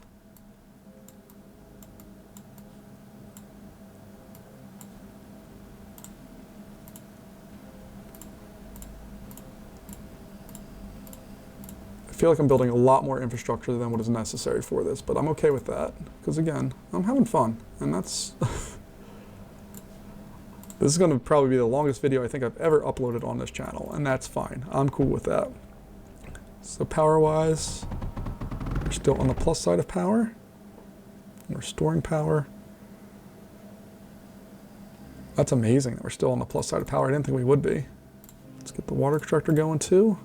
I feel like I'm building a lot more infrastructure than what is necessary for this, but I'm okay with that. Because again, I'm having fun. And that's... This is going to probably be the longest video I think I've ever uploaded on this channel, and that's fine. I'm cool with that. So power-wise, we're still on the plus side of power. We're storing power. That's amazing that we're still on the plus side of power. I didn't think we would be. Let's get the water extractor going too.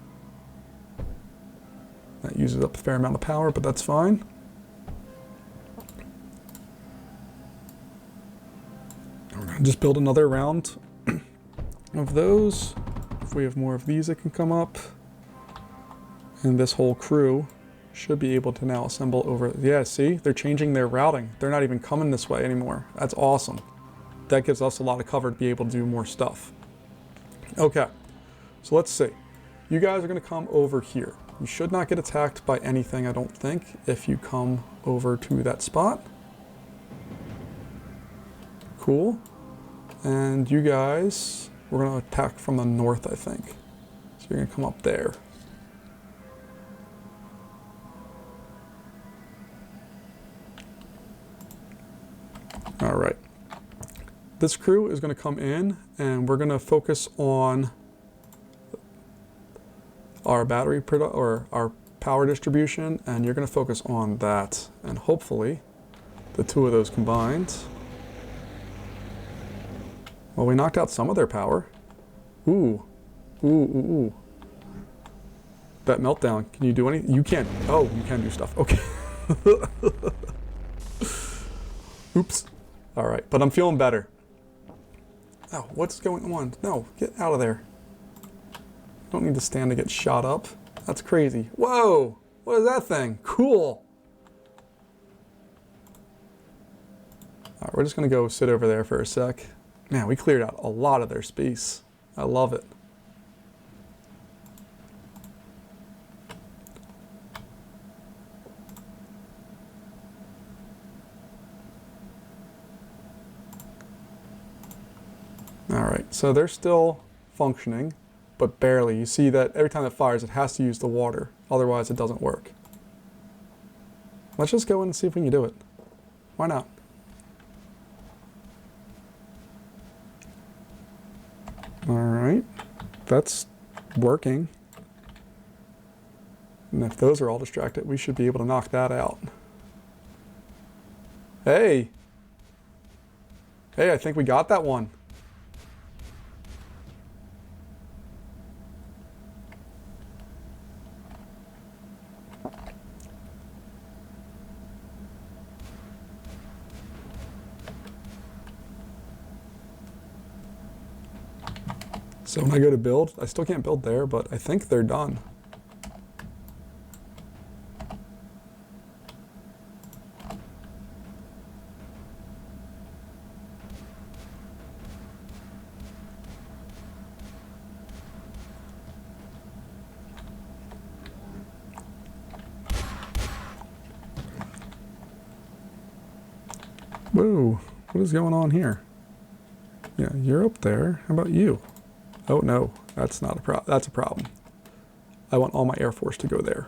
That uses up a fair amount of power, but that's fine. Just build another round of those. If we have more of these that can come up. And this whole crew should be able to now assemble over. Yeah, see? They're changing their routing. They're not even coming this way anymore. That's awesome. That gives us a lot of cover to be able to do more stuff. Okay, so let's see. You guys are going to come over here. You should not get attacked by anything, I don't think, if you come over to that spot. Cool. And you guys, we're going to attack from the north, I think. So you're going to come up there. All right. This crew is going to come in, and we're going to focus on our battery or our power distribution, and you're going to focus on that. And hopefully, the two of those combined. Well, we knocked out some of their power. Ooh. Ooh, ooh, ooh. That meltdown, can you do anything? You can't. Oh, you can do stuff. Okay. Oops. All right, but I'm feeling better. Oh, what's going on? No, get out of there. Don't need to stand to get shot up. That's crazy. Whoa, what is that thing? Cool. Alright, we're just gonna go sit over there for a sec. Man, we cleared out a lot of their space. I love it. Alright, so they're still functioning, but barely. You see that every time it fires, it has to use the water. Otherwise, it doesn't work. Let's just go in and see if we can do it. Why not? Alright, that's working. And if those are all distracted, we should be able to knock that out. Hey! Hey, I think we got that one. So when I go to build, I still can't build there, but I think they're done. Whoa, what is going on here? Yeah, you're up there. How about you? Oh no, that's not a problem. That's a problem. I want all my Air Force to go there.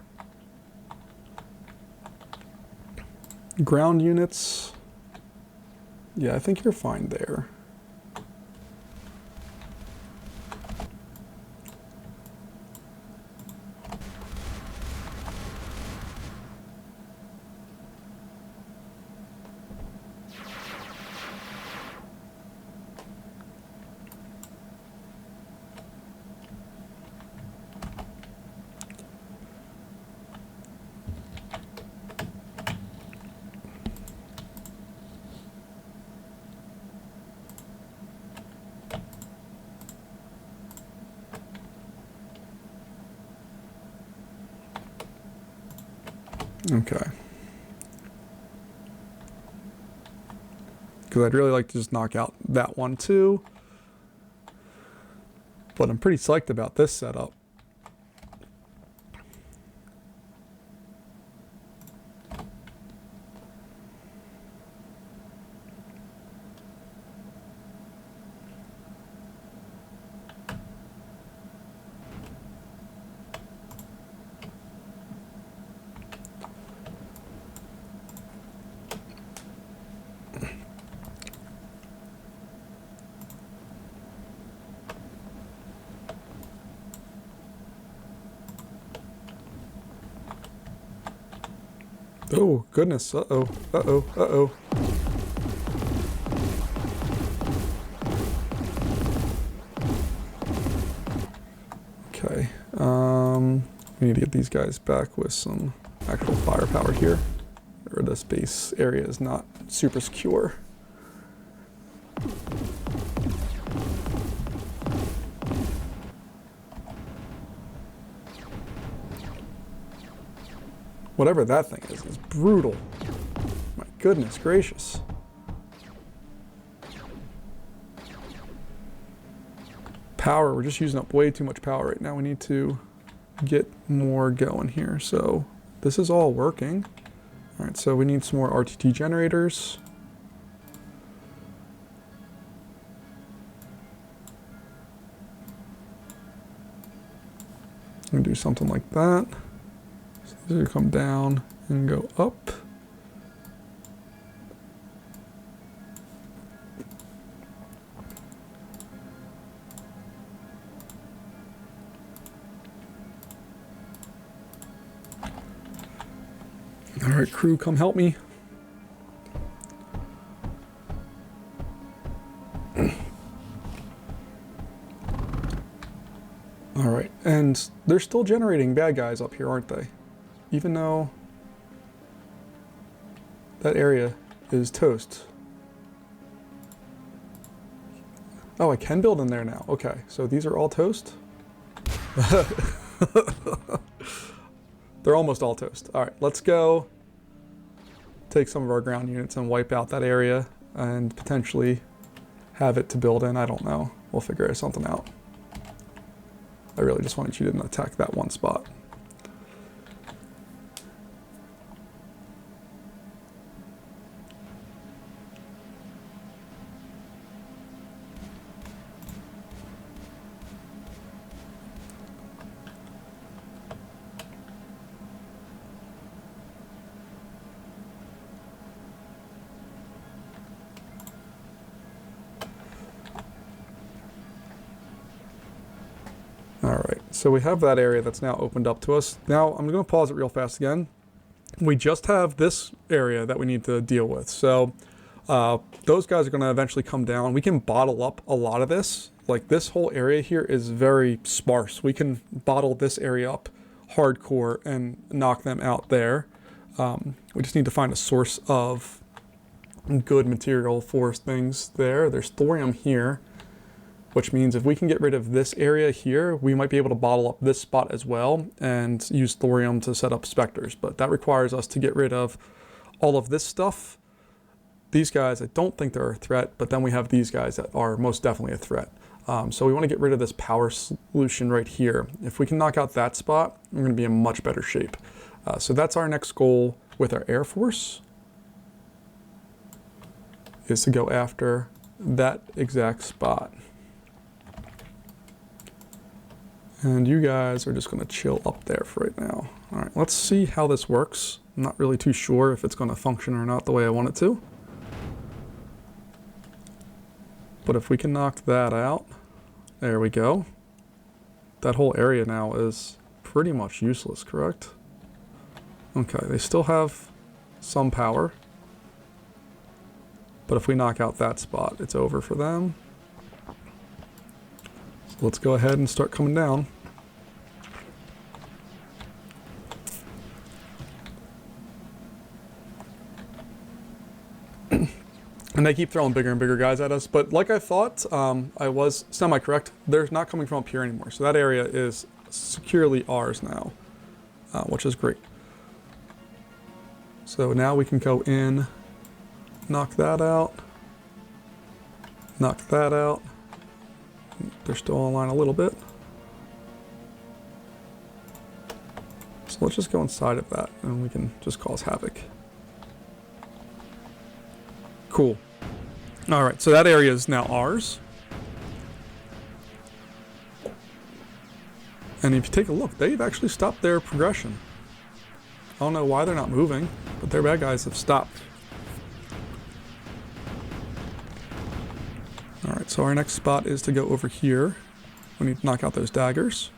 Ground units. Yeah, I think you're fine there. Okay. Because I'd really like to just knock out that one too. But I'm pretty psyched about this setup. Oh, goodness. Uh-oh. Uh-oh. Uh-oh. Okay. We need to get these guys back with some actual firepower here. Or this base area is not super secure. Whatever that thing is brutal. My goodness gracious. Power, we're just using up way too much power right now. We need to get more going here. So this is all working. All right, so we need some more RTT generators. I'm gonna do something like that. These are gonna come down and go up. All right, crew, come help me. All right, and they're still generating bad guys up here, aren't they? Even though that area is toast. Oh, I can build in there now. Okay, so these are all toast? They're almost all toast. All right, let's go take some of our ground units and wipe out that area. and potentially have it to build in. I don't know. We'll figure something out. I really just wanted you to attack that one spot. Alright, so we have that area that's now opened up to us. Now, I'm going to pause it real fast again. We just have this area that we need to deal with. So, those guys are going to eventually come down. We can bottle up a lot of this. Like, this whole area here is very sparse. We can bottle this area up hardcore and knock them out there. We just need to find a source of good material for things there. There's thorium here, which means if we can get rid of this area here, we might be able to bottle up this spot as well and use thorium to set up specters. But that requires us to get rid of all of this stuff. These guys, I don't think they're a threat, but then we have these guys that are most definitely a threat. So we want to get rid of this power solution right here. If we can knock out that spot, we're going to be in much better shape. So that's our next goal with our Air Force, is to go after that exact spot. And you guys are just going to chill up there for right now. All right, let's see how this works. I'm not really too sure if it's going to function or not the way I want it to. But if we can knock that out, there we go. That whole area now is pretty much useless, correct? Okay, they still have some power. But if we knock out that spot, it's over for them. So let's go ahead and start coming down. And they keep throwing bigger and bigger guys at us. But like I thought, I was semi-correct. They're not coming from up here anymore. So that area is securely ours now, which is great. So now we can go in, knock that out, knock that out. They're still online a little bit. So let's just go inside of that and we can just cause havoc. Cool. All right, so that area is now ours. And if you take a look, they've actually stopped their progression. I don't know why they're not moving, but their bad guys have stopped. All right, so our next spot is to go over here. We need to knock out those daggers.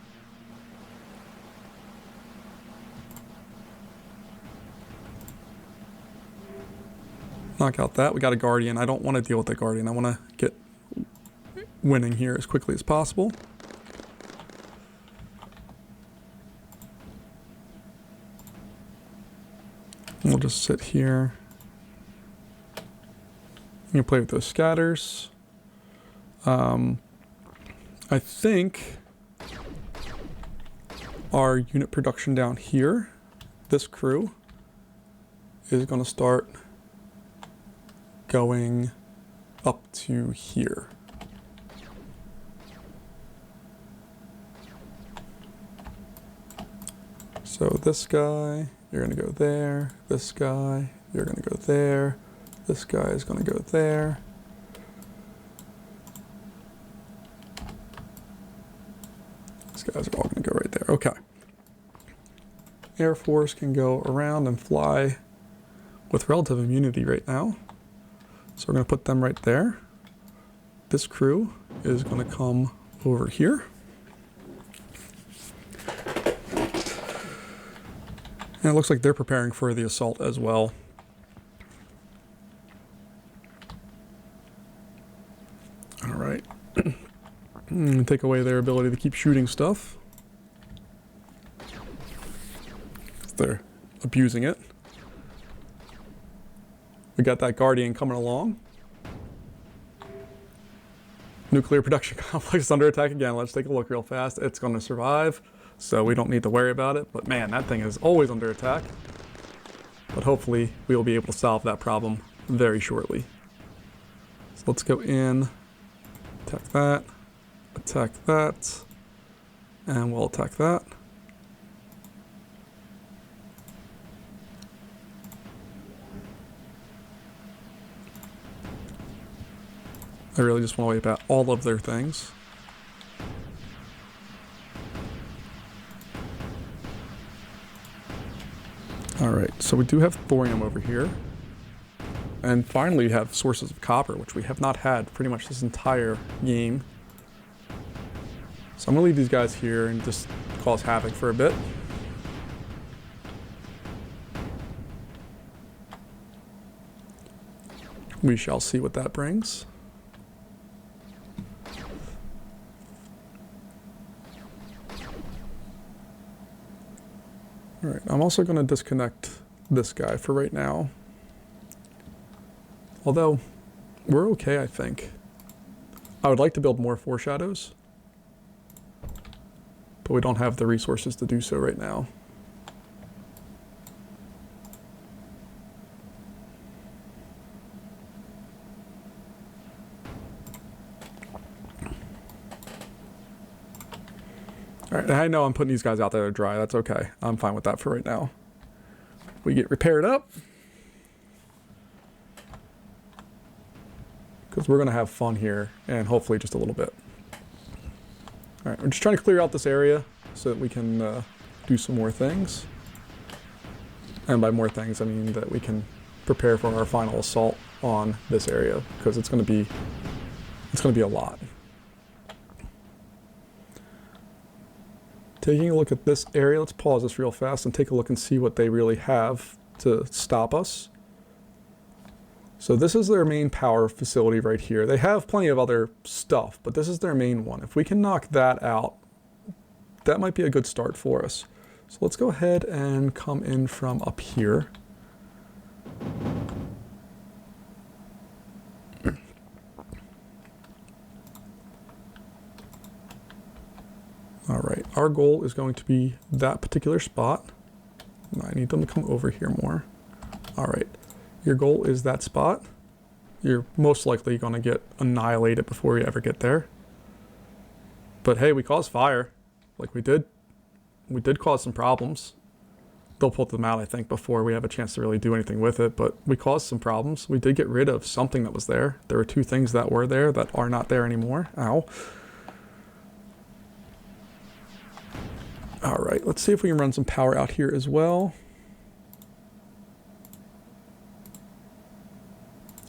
Knock out that. We got a Guardian. I don't want to deal with the Guardian. I want to get winning here as quickly as possible. We'll just sit here. You can play with those scatters. I think our unit production down here, this crew, is going to start going up to here. So this guy, you're going to go there. This guy, you're going to go there. This guy is going to go there. These guys are all going to go right there. Okay. Air Force can go around and fly with relative immunity right now. So we're going to put them right there. This crew is going to come over here. And it looks like they're preparing for the assault as well. All right. Take away their ability to keep shooting stuff. They're abusing it. We got that Guardian coming along. Nuclear production complex is under attack again. Let's take a look real fast. It's going to survive, so we don't need to worry about it. But man, that thing is always under attack. But hopefully we will be able to solve that problem very shortly. So let's go in, attack that, and we'll attack that. I really just want to wipe out all of their things. Alright, so we do have thorium over here. And finally we have sources of copper, which we have not had pretty much this entire game. So I'm going to leave these guys here and just cause havoc for a bit. We shall see what that brings. Alright, I'm also going to disconnect this guy for right now. Although, we're okay, I think. I would like to build more foreshadows, but we don't have the resources to do so right now. Alright, I know I'm putting these guys out there to dry. That's okay. I'm fine with that for right now. We get repaired up. Because we're going to have fun here, and hopefully just a little bit. Alright, we're just trying to clear out this area so that we can do some more things. And by more things, I mean that we can prepare for our final assault on this area, because it's going to be a lot. Taking a look at this area, let's pause this real fast and take a look and see what they really have to stop us. So this is their main power facility right here. They have plenty of other stuff, but this is their main one. If we can knock that out, that might be a good start for us. So let's go ahead and come in from up here. All right, our goal is going to be that particular spot. I need them to come over here more. All right, your goal is that spot. You're most likely going to get annihilated before you ever get there. But hey, we caused fire. Like we did cause some problems. They'll pull them out, I think, before we have a chance to really do anything with it. But we caused some problems. We did get rid of something that was there. There were two things that were there that are not there anymore. Ow. All right, let's see if we can run some power out here as well.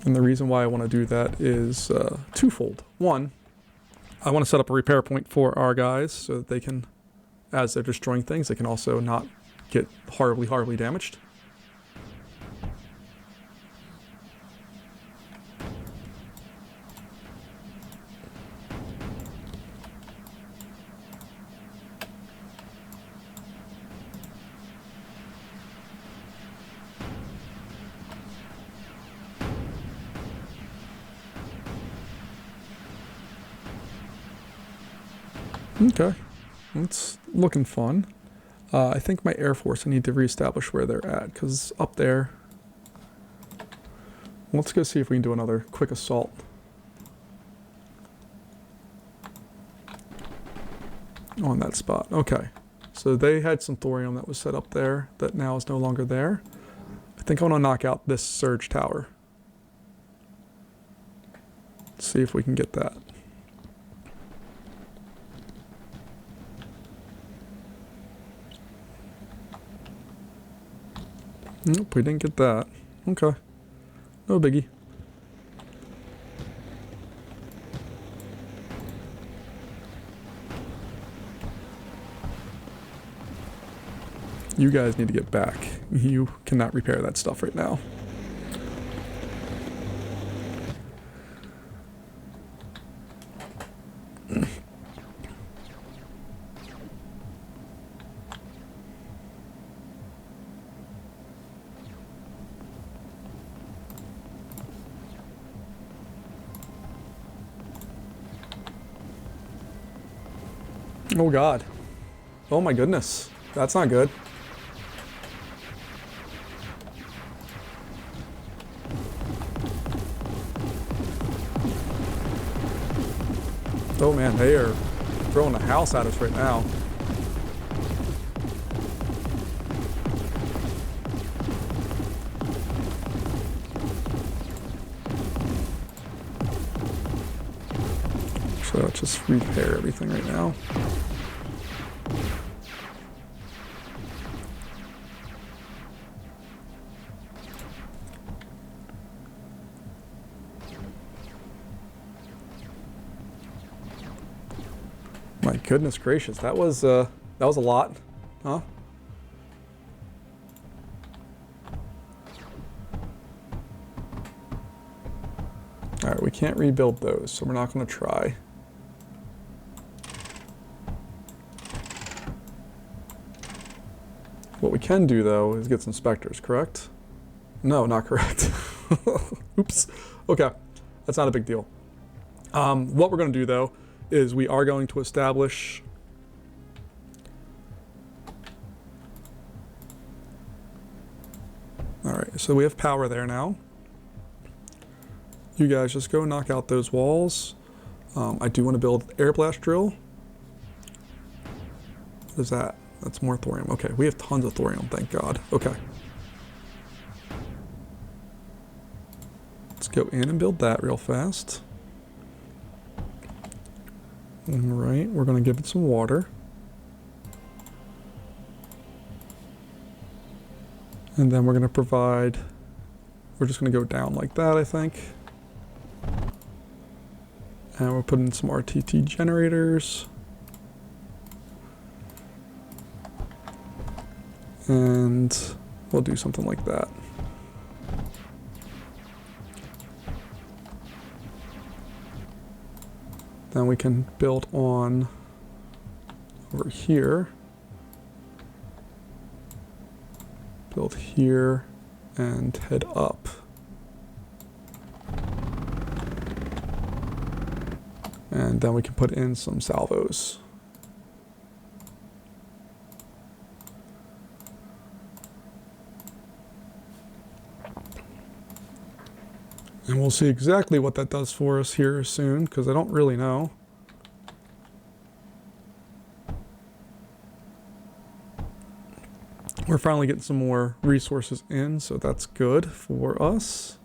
And the reason why I want to do that is twofold. One, I want to set up a repair point for our guys so that they can, as they're destroying things, they can also not get horribly, horribly damaged. Okay, it's looking fun. I think my Air Force, I need to reestablish where they're at, because up there... Let's go see if we can do another quick assault. On that spot. Okay, so they had some thorium that was set up there that now is no longer there. I think I want to knock out this surge tower. Let's see if we can get that. Nope, we didn't get that. Okay. No biggie. You guys need to get back. You cannot repair that stuff right now. Oh God. Oh my goodness. That's not good. Oh man, they are throwing a house at us right now. So let's just repair everything right now. My goodness gracious, that was a lot, huh? All right, we can't rebuild those, so we're not going to try. What we can do, though, is get some specters, correct? No, not correct. Oops. Okay, that's not a big deal. What we're going to do, though, is we are going to establish all right, so we have power there now. You guys just go knock out those walls. I do want to build air blast drill. What is that? That's more thorium. Okay, we have tons of thorium, thank God. Okay. Let's go in and build that real fast. All right, we're going to give it some water. And then we're going to provide, we're just going to go down like that, I think. And we'll put in some RTT generators. And we'll do something like that. Then we can build on over here. Build here and head up. And then we can put in some salvos. And we'll see exactly what that does for us here soon, because I don't really know. We're finally getting some more resources in, so that's good for us.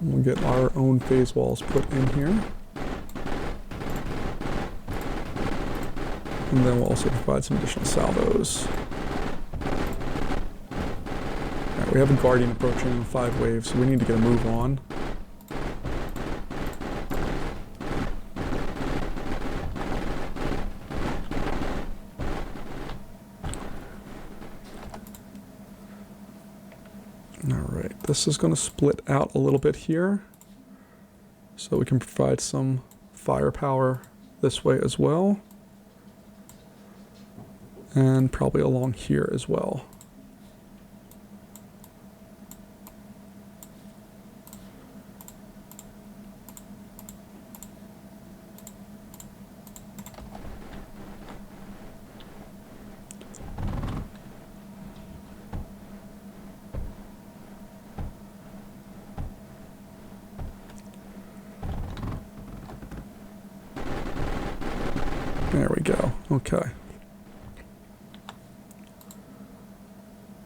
We'll get our own phase walls put in here. And then we'll also provide some additional salvos. All right, we have a Guardian approaching in 5 waves, so we need to get a move on. All right, this is going to split out a little bit here, so we can provide some firepower this way as well. And probably along here as well. There we go. Okay.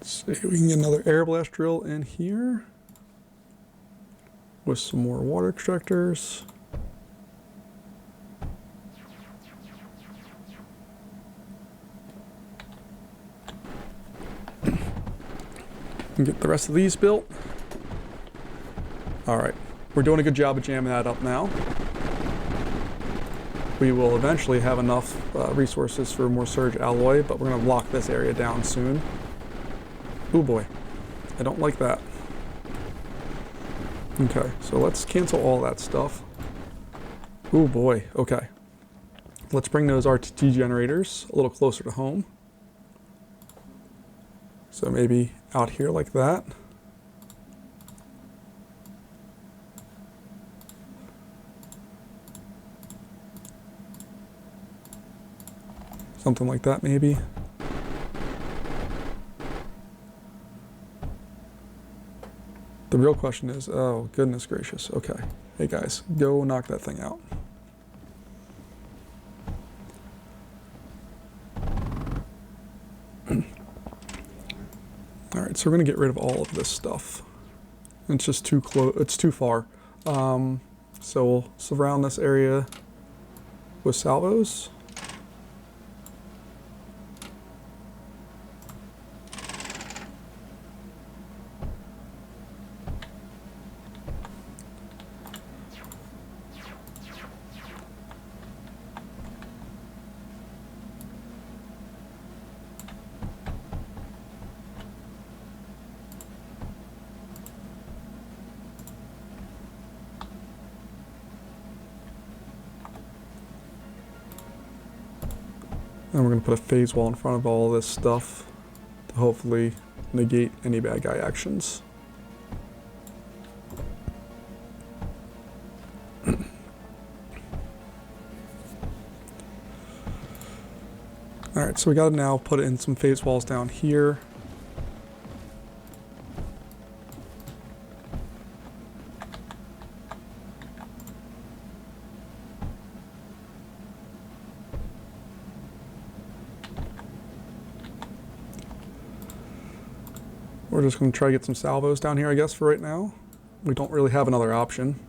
See, we can get another air blast drill in here with some more water extractors. And get the rest of these built. All right, we're doing a good job of jamming that up now. We will eventually have enough resources for more surge alloy, but we're going to lock this area down soon. Oh boy, I don't like that. Okay, so let's cancel all that stuff. Oh boy, okay. Let's bring those RTT generators a little closer to home. So maybe out here like that. Something like that maybe. The real question is, oh, goodness gracious. Okay. Hey, guys, go knock that thing out. All right, so we're going to get rid of all of this stuff. It's just too close. It's too far. So we'll surround this area with salvos. And we're going to put a phase wall in front of all this stuff to hopefully negate any bad guy actions. Alright, so we got to now put in some phase walls down here. We're just going to try to get some salvos down here, I guess, for right now. We don't really have another option.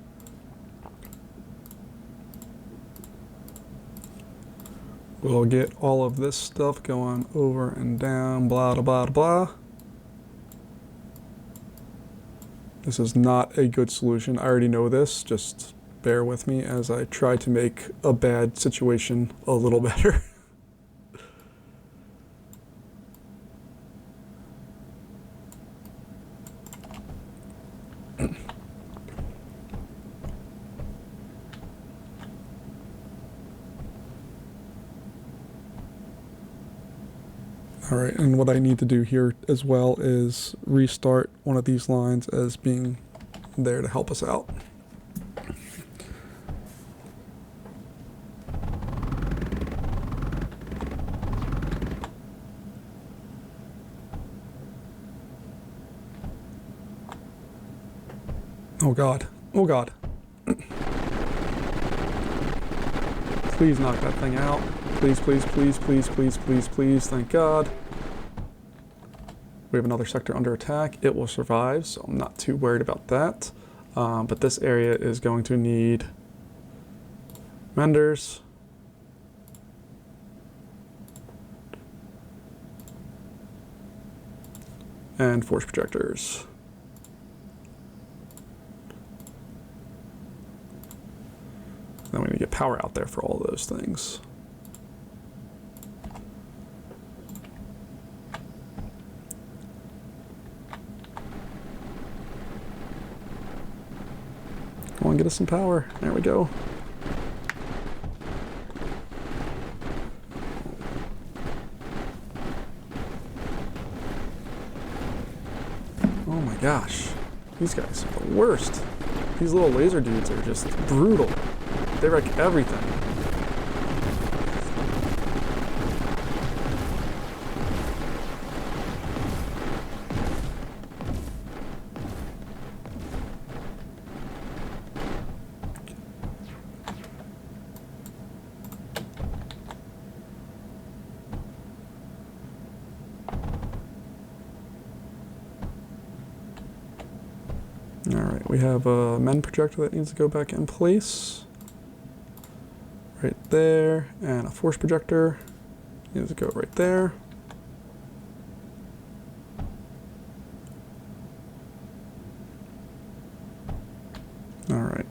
We'll get all of this stuff going over and down, blah, blah, blah, blah. This is not a good solution. I already know this. Just bear with me as I try to make a bad situation a little better. Alright, and what I need to do here as well is restart one of these lines as being there to help us out. Oh god. Oh god. Please knock that thing out. Please, please, please, please, please, please, please. Thank God. We have another sector under attack. It will survive, so I'm not too worried about that. But this area is going to need menders. And force projectors. Then we need to get power out there for all of those things. Come on, get us some power. There we go. Oh my gosh. These guys are the worst. These little laser dudes are just brutal. They wreck everything. Alright, we have a men projector that needs to go back in place. Right there, and a force projector needs to go right there. Alright.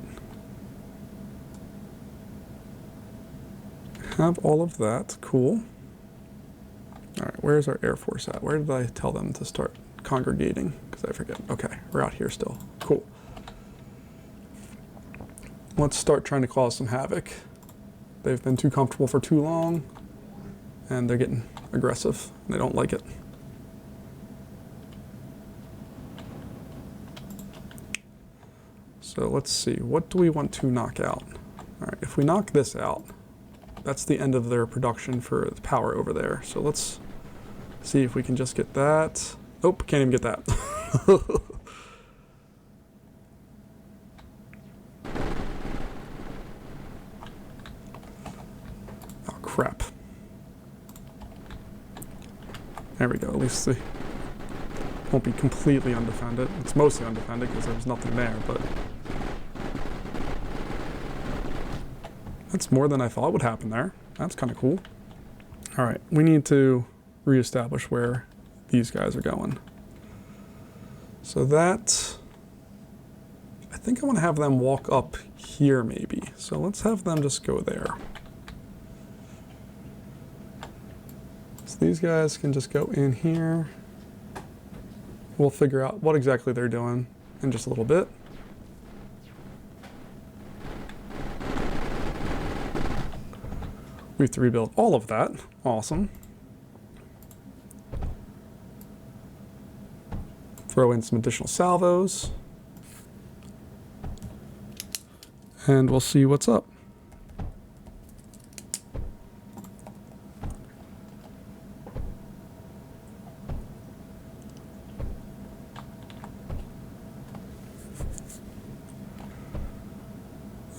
Have all of that, cool. Alright, where's our Air Force at? Where did I tell them to start congregating? Because I forget. Okay, we're out here still. Cool. Let's start trying to cause some havoc. They've been too comfortable for too long, and they're getting aggressive. They don't like it. So let's see, what do we want to knock out? All right, if we knock this out, that's the end of their production for the power over there. So let's see if we can just get that. Nope, can't even get that. There we go. At least they won't be completely undefended. It's mostly undefended because there's nothing there, but that's more than I thought would happen there. That's kind of cool. All right, we need to reestablish where these guys are going. So that, I think I want to have them walk up here maybe. So let's have them just go there. So these guys can just go in here. We'll figure out what exactly they're doing in just a little bit. We have to rebuild all of that. Awesome. Throw in some additional salvos. And we'll see what's up.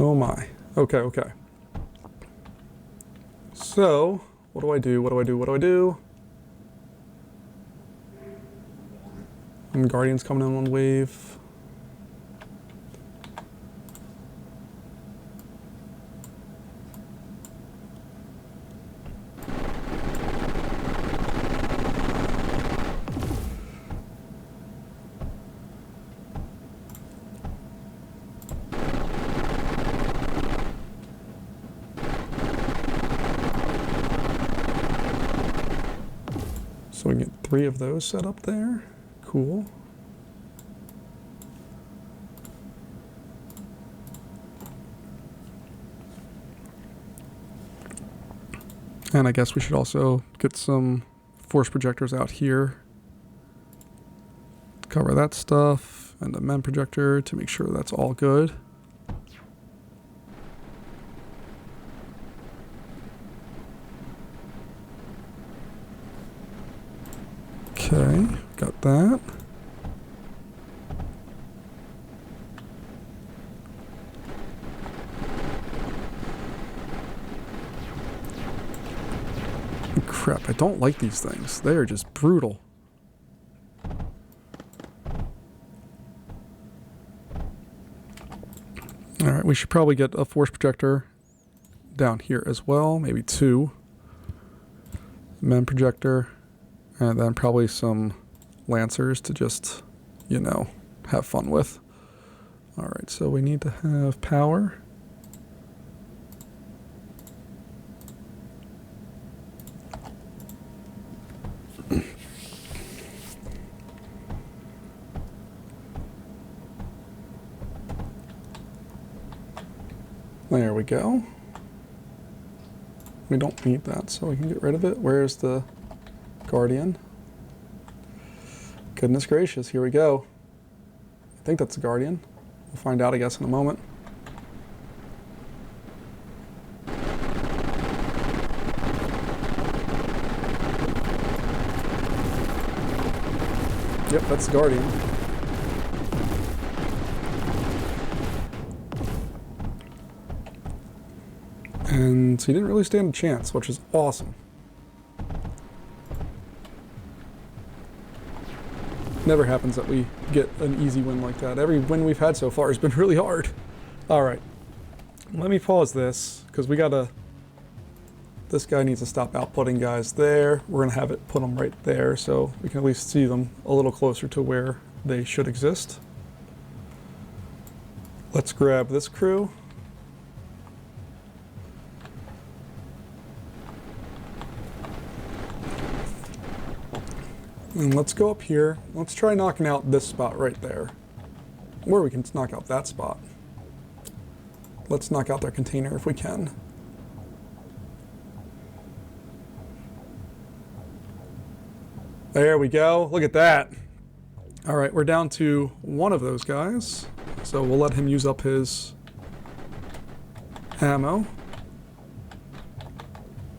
Oh my. Okay, okay. So, what do I do? What do I do? What do I do? And Guardian's coming in one wave. So we can get 3 of those set up there. Cool. And I guess we should also get some force projectors out here. Cover that stuff, and a MEM projector to make sure that's all good. Okay, got that. Crap, I don't like these things. They are just brutal. Alright, we should probably get a force projector down here as well. Maybe 2. MEM projector. And then probably some lancers to just, you know, have fun with. Alright, so we need to have power. There we go. We don't need that, so we can get rid of it. Where's the Guardian? Goodness gracious, here we go. I think that's the Guardian. We'll find out, I guess, in a moment. Yep, that's the Guardian. And he didn't really stand a chance, which is awesome. Never happens that we get an easy win like that. Every win we've had so far has been really hard. Alright. Let me pause this, because we gotta... This guy needs to stop outputting guys there. We're gonna have it put them right there, so we can at least see them a little closer to where they should exist. Let's grab this crew. And let's go up here. Let's try knocking out this spot right there. Or we can knock out that spot. Let's knock out their container if we can. There we go. Look at that. All right, we're down to 1 of those guys. So we'll let him use up his ammo.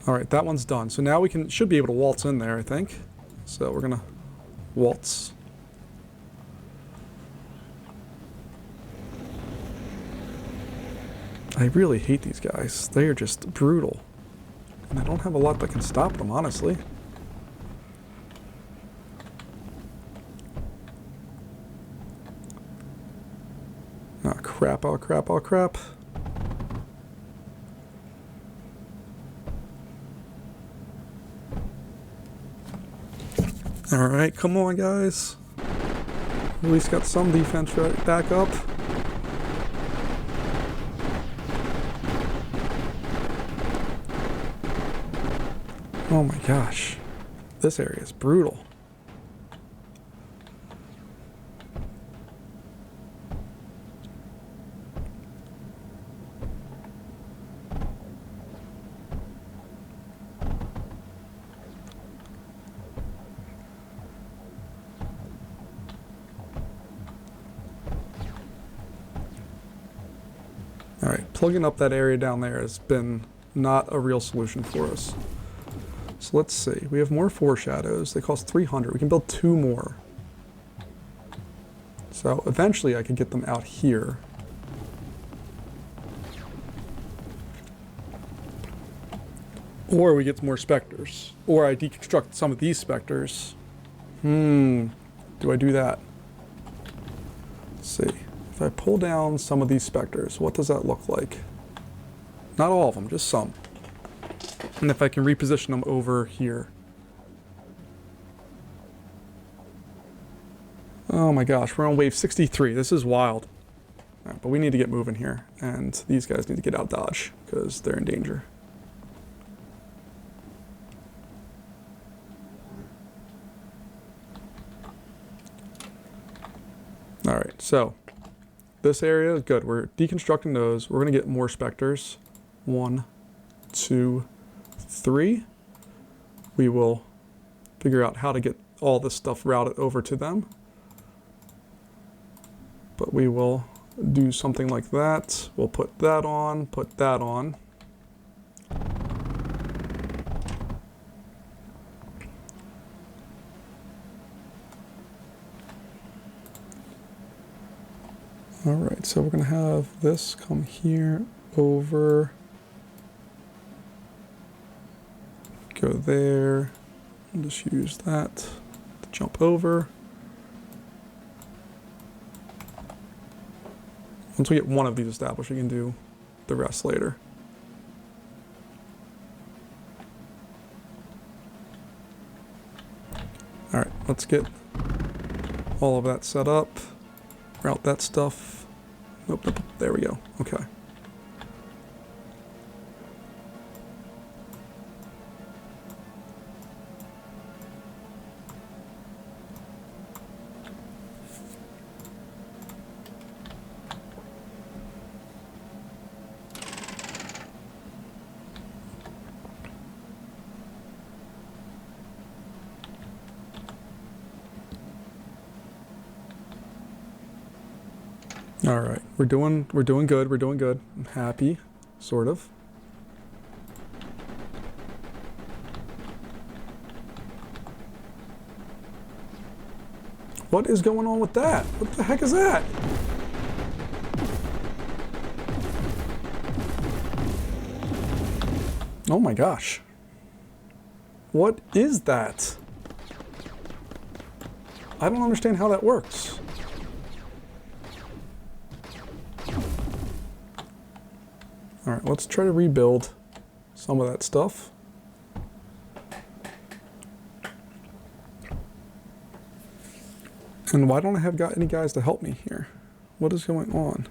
All right, that one's done. So now we should be able to waltz in there, I think. So we're gonna waltz. I really hate these guys. They are just brutal. And I don't have a lot that can stop them, honestly. crap, oh crap, oh crap. Alright, come on guys. At least got some defense right back up. Oh my gosh. This area is brutal. Alright, plugging up that area down there has been not a real solution for us. So let's see. We have more foreshadows. They cost 300. We can build 2 more. So eventually I could get them out here. Or we get more specters. Or I deconstruct some of these specters. Do I do that? Let's see. If I pull down some of these specters, what does that look like? Not all of them, just some. And if I can reposition them over here. Oh my gosh, we're on wave 63. This is wild. All right, but we need to get moving here. And these guys need to get out of Dodge because they're in danger. All right, so this area is good. We're deconstructing those. We're going to get more specters. 1, 2, 3. We will figure out how to get all this stuff routed over to them. But we will do something like that. We'll put that on, put that on. All right, so we're going to have this come here, over, go there. I'll just use that to jump over. Once we get one of these established, we can do the rest later. All right, let's get all of that set up. Route that stuff. Nope, nope, there we go. Okay. All right, we're doing good. We're doing good. I'm happy, sort of. What is going on with that? What the heck is that? Oh my gosh. What is that? I don't understand how that works. All right, let's try to rebuild some of that stuff. And why don't I have got any guys to help me here? What is going on?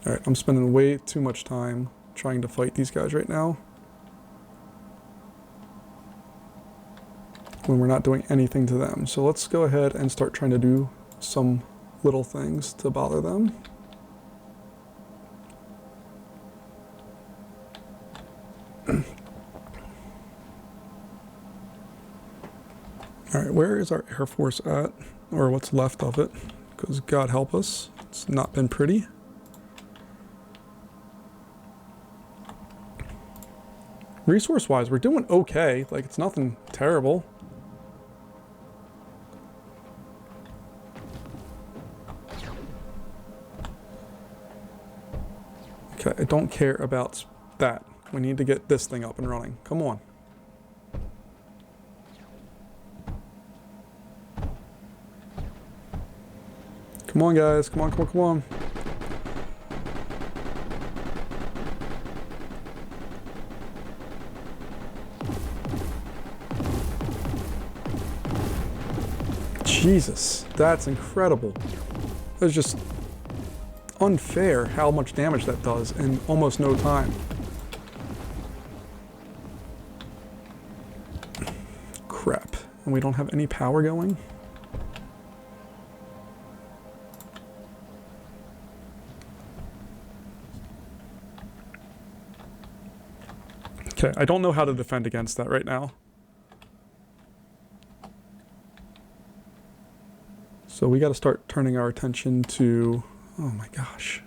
All right, I'm spending way too much time trying to fight these guys right now, when we're not doing anything to them. So let's go ahead and start trying to do some little things to bother them. All right, where is our Air Force at? Or what's left of it? Because God help us, it's not been pretty. Resource-wise, we're doing okay. Like, it's nothing terrible. Okay, I don't care about that. We need to get this thing up and running. Come on. Come on, guys. Come on, come on, come on. Jesus, that's incredible. That's just unfair how much damage that does in almost no time. Crap. And we don't have any power going? Okay, I don't know how to defend against that right now. So we got to start turning our attention to... Oh my gosh.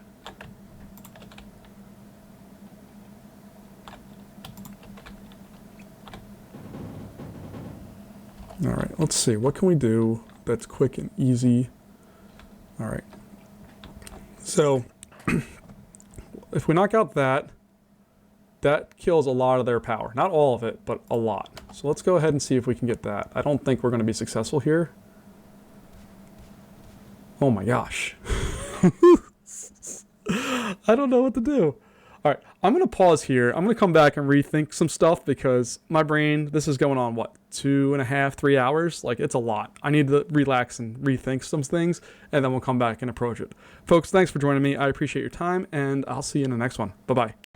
All right, let's see. What can we do that's quick and easy? All right. So if we knock out that, that kills a lot of their power. Not all of it, but a lot. So let's go ahead and see if we can get that. I don't think we're going to be successful here. Oh my gosh. I don't know what to do. All right, I'm going to pause here. I'm going to come back and rethink some stuff because my brain, this is going on, what, 2.5, 3 hours? Like, it's a lot. I need to relax and rethink some things, and then we'll come back and approach it. Folks, thanks for joining me. I appreciate your time, and I'll see you in the next one. Bye-bye.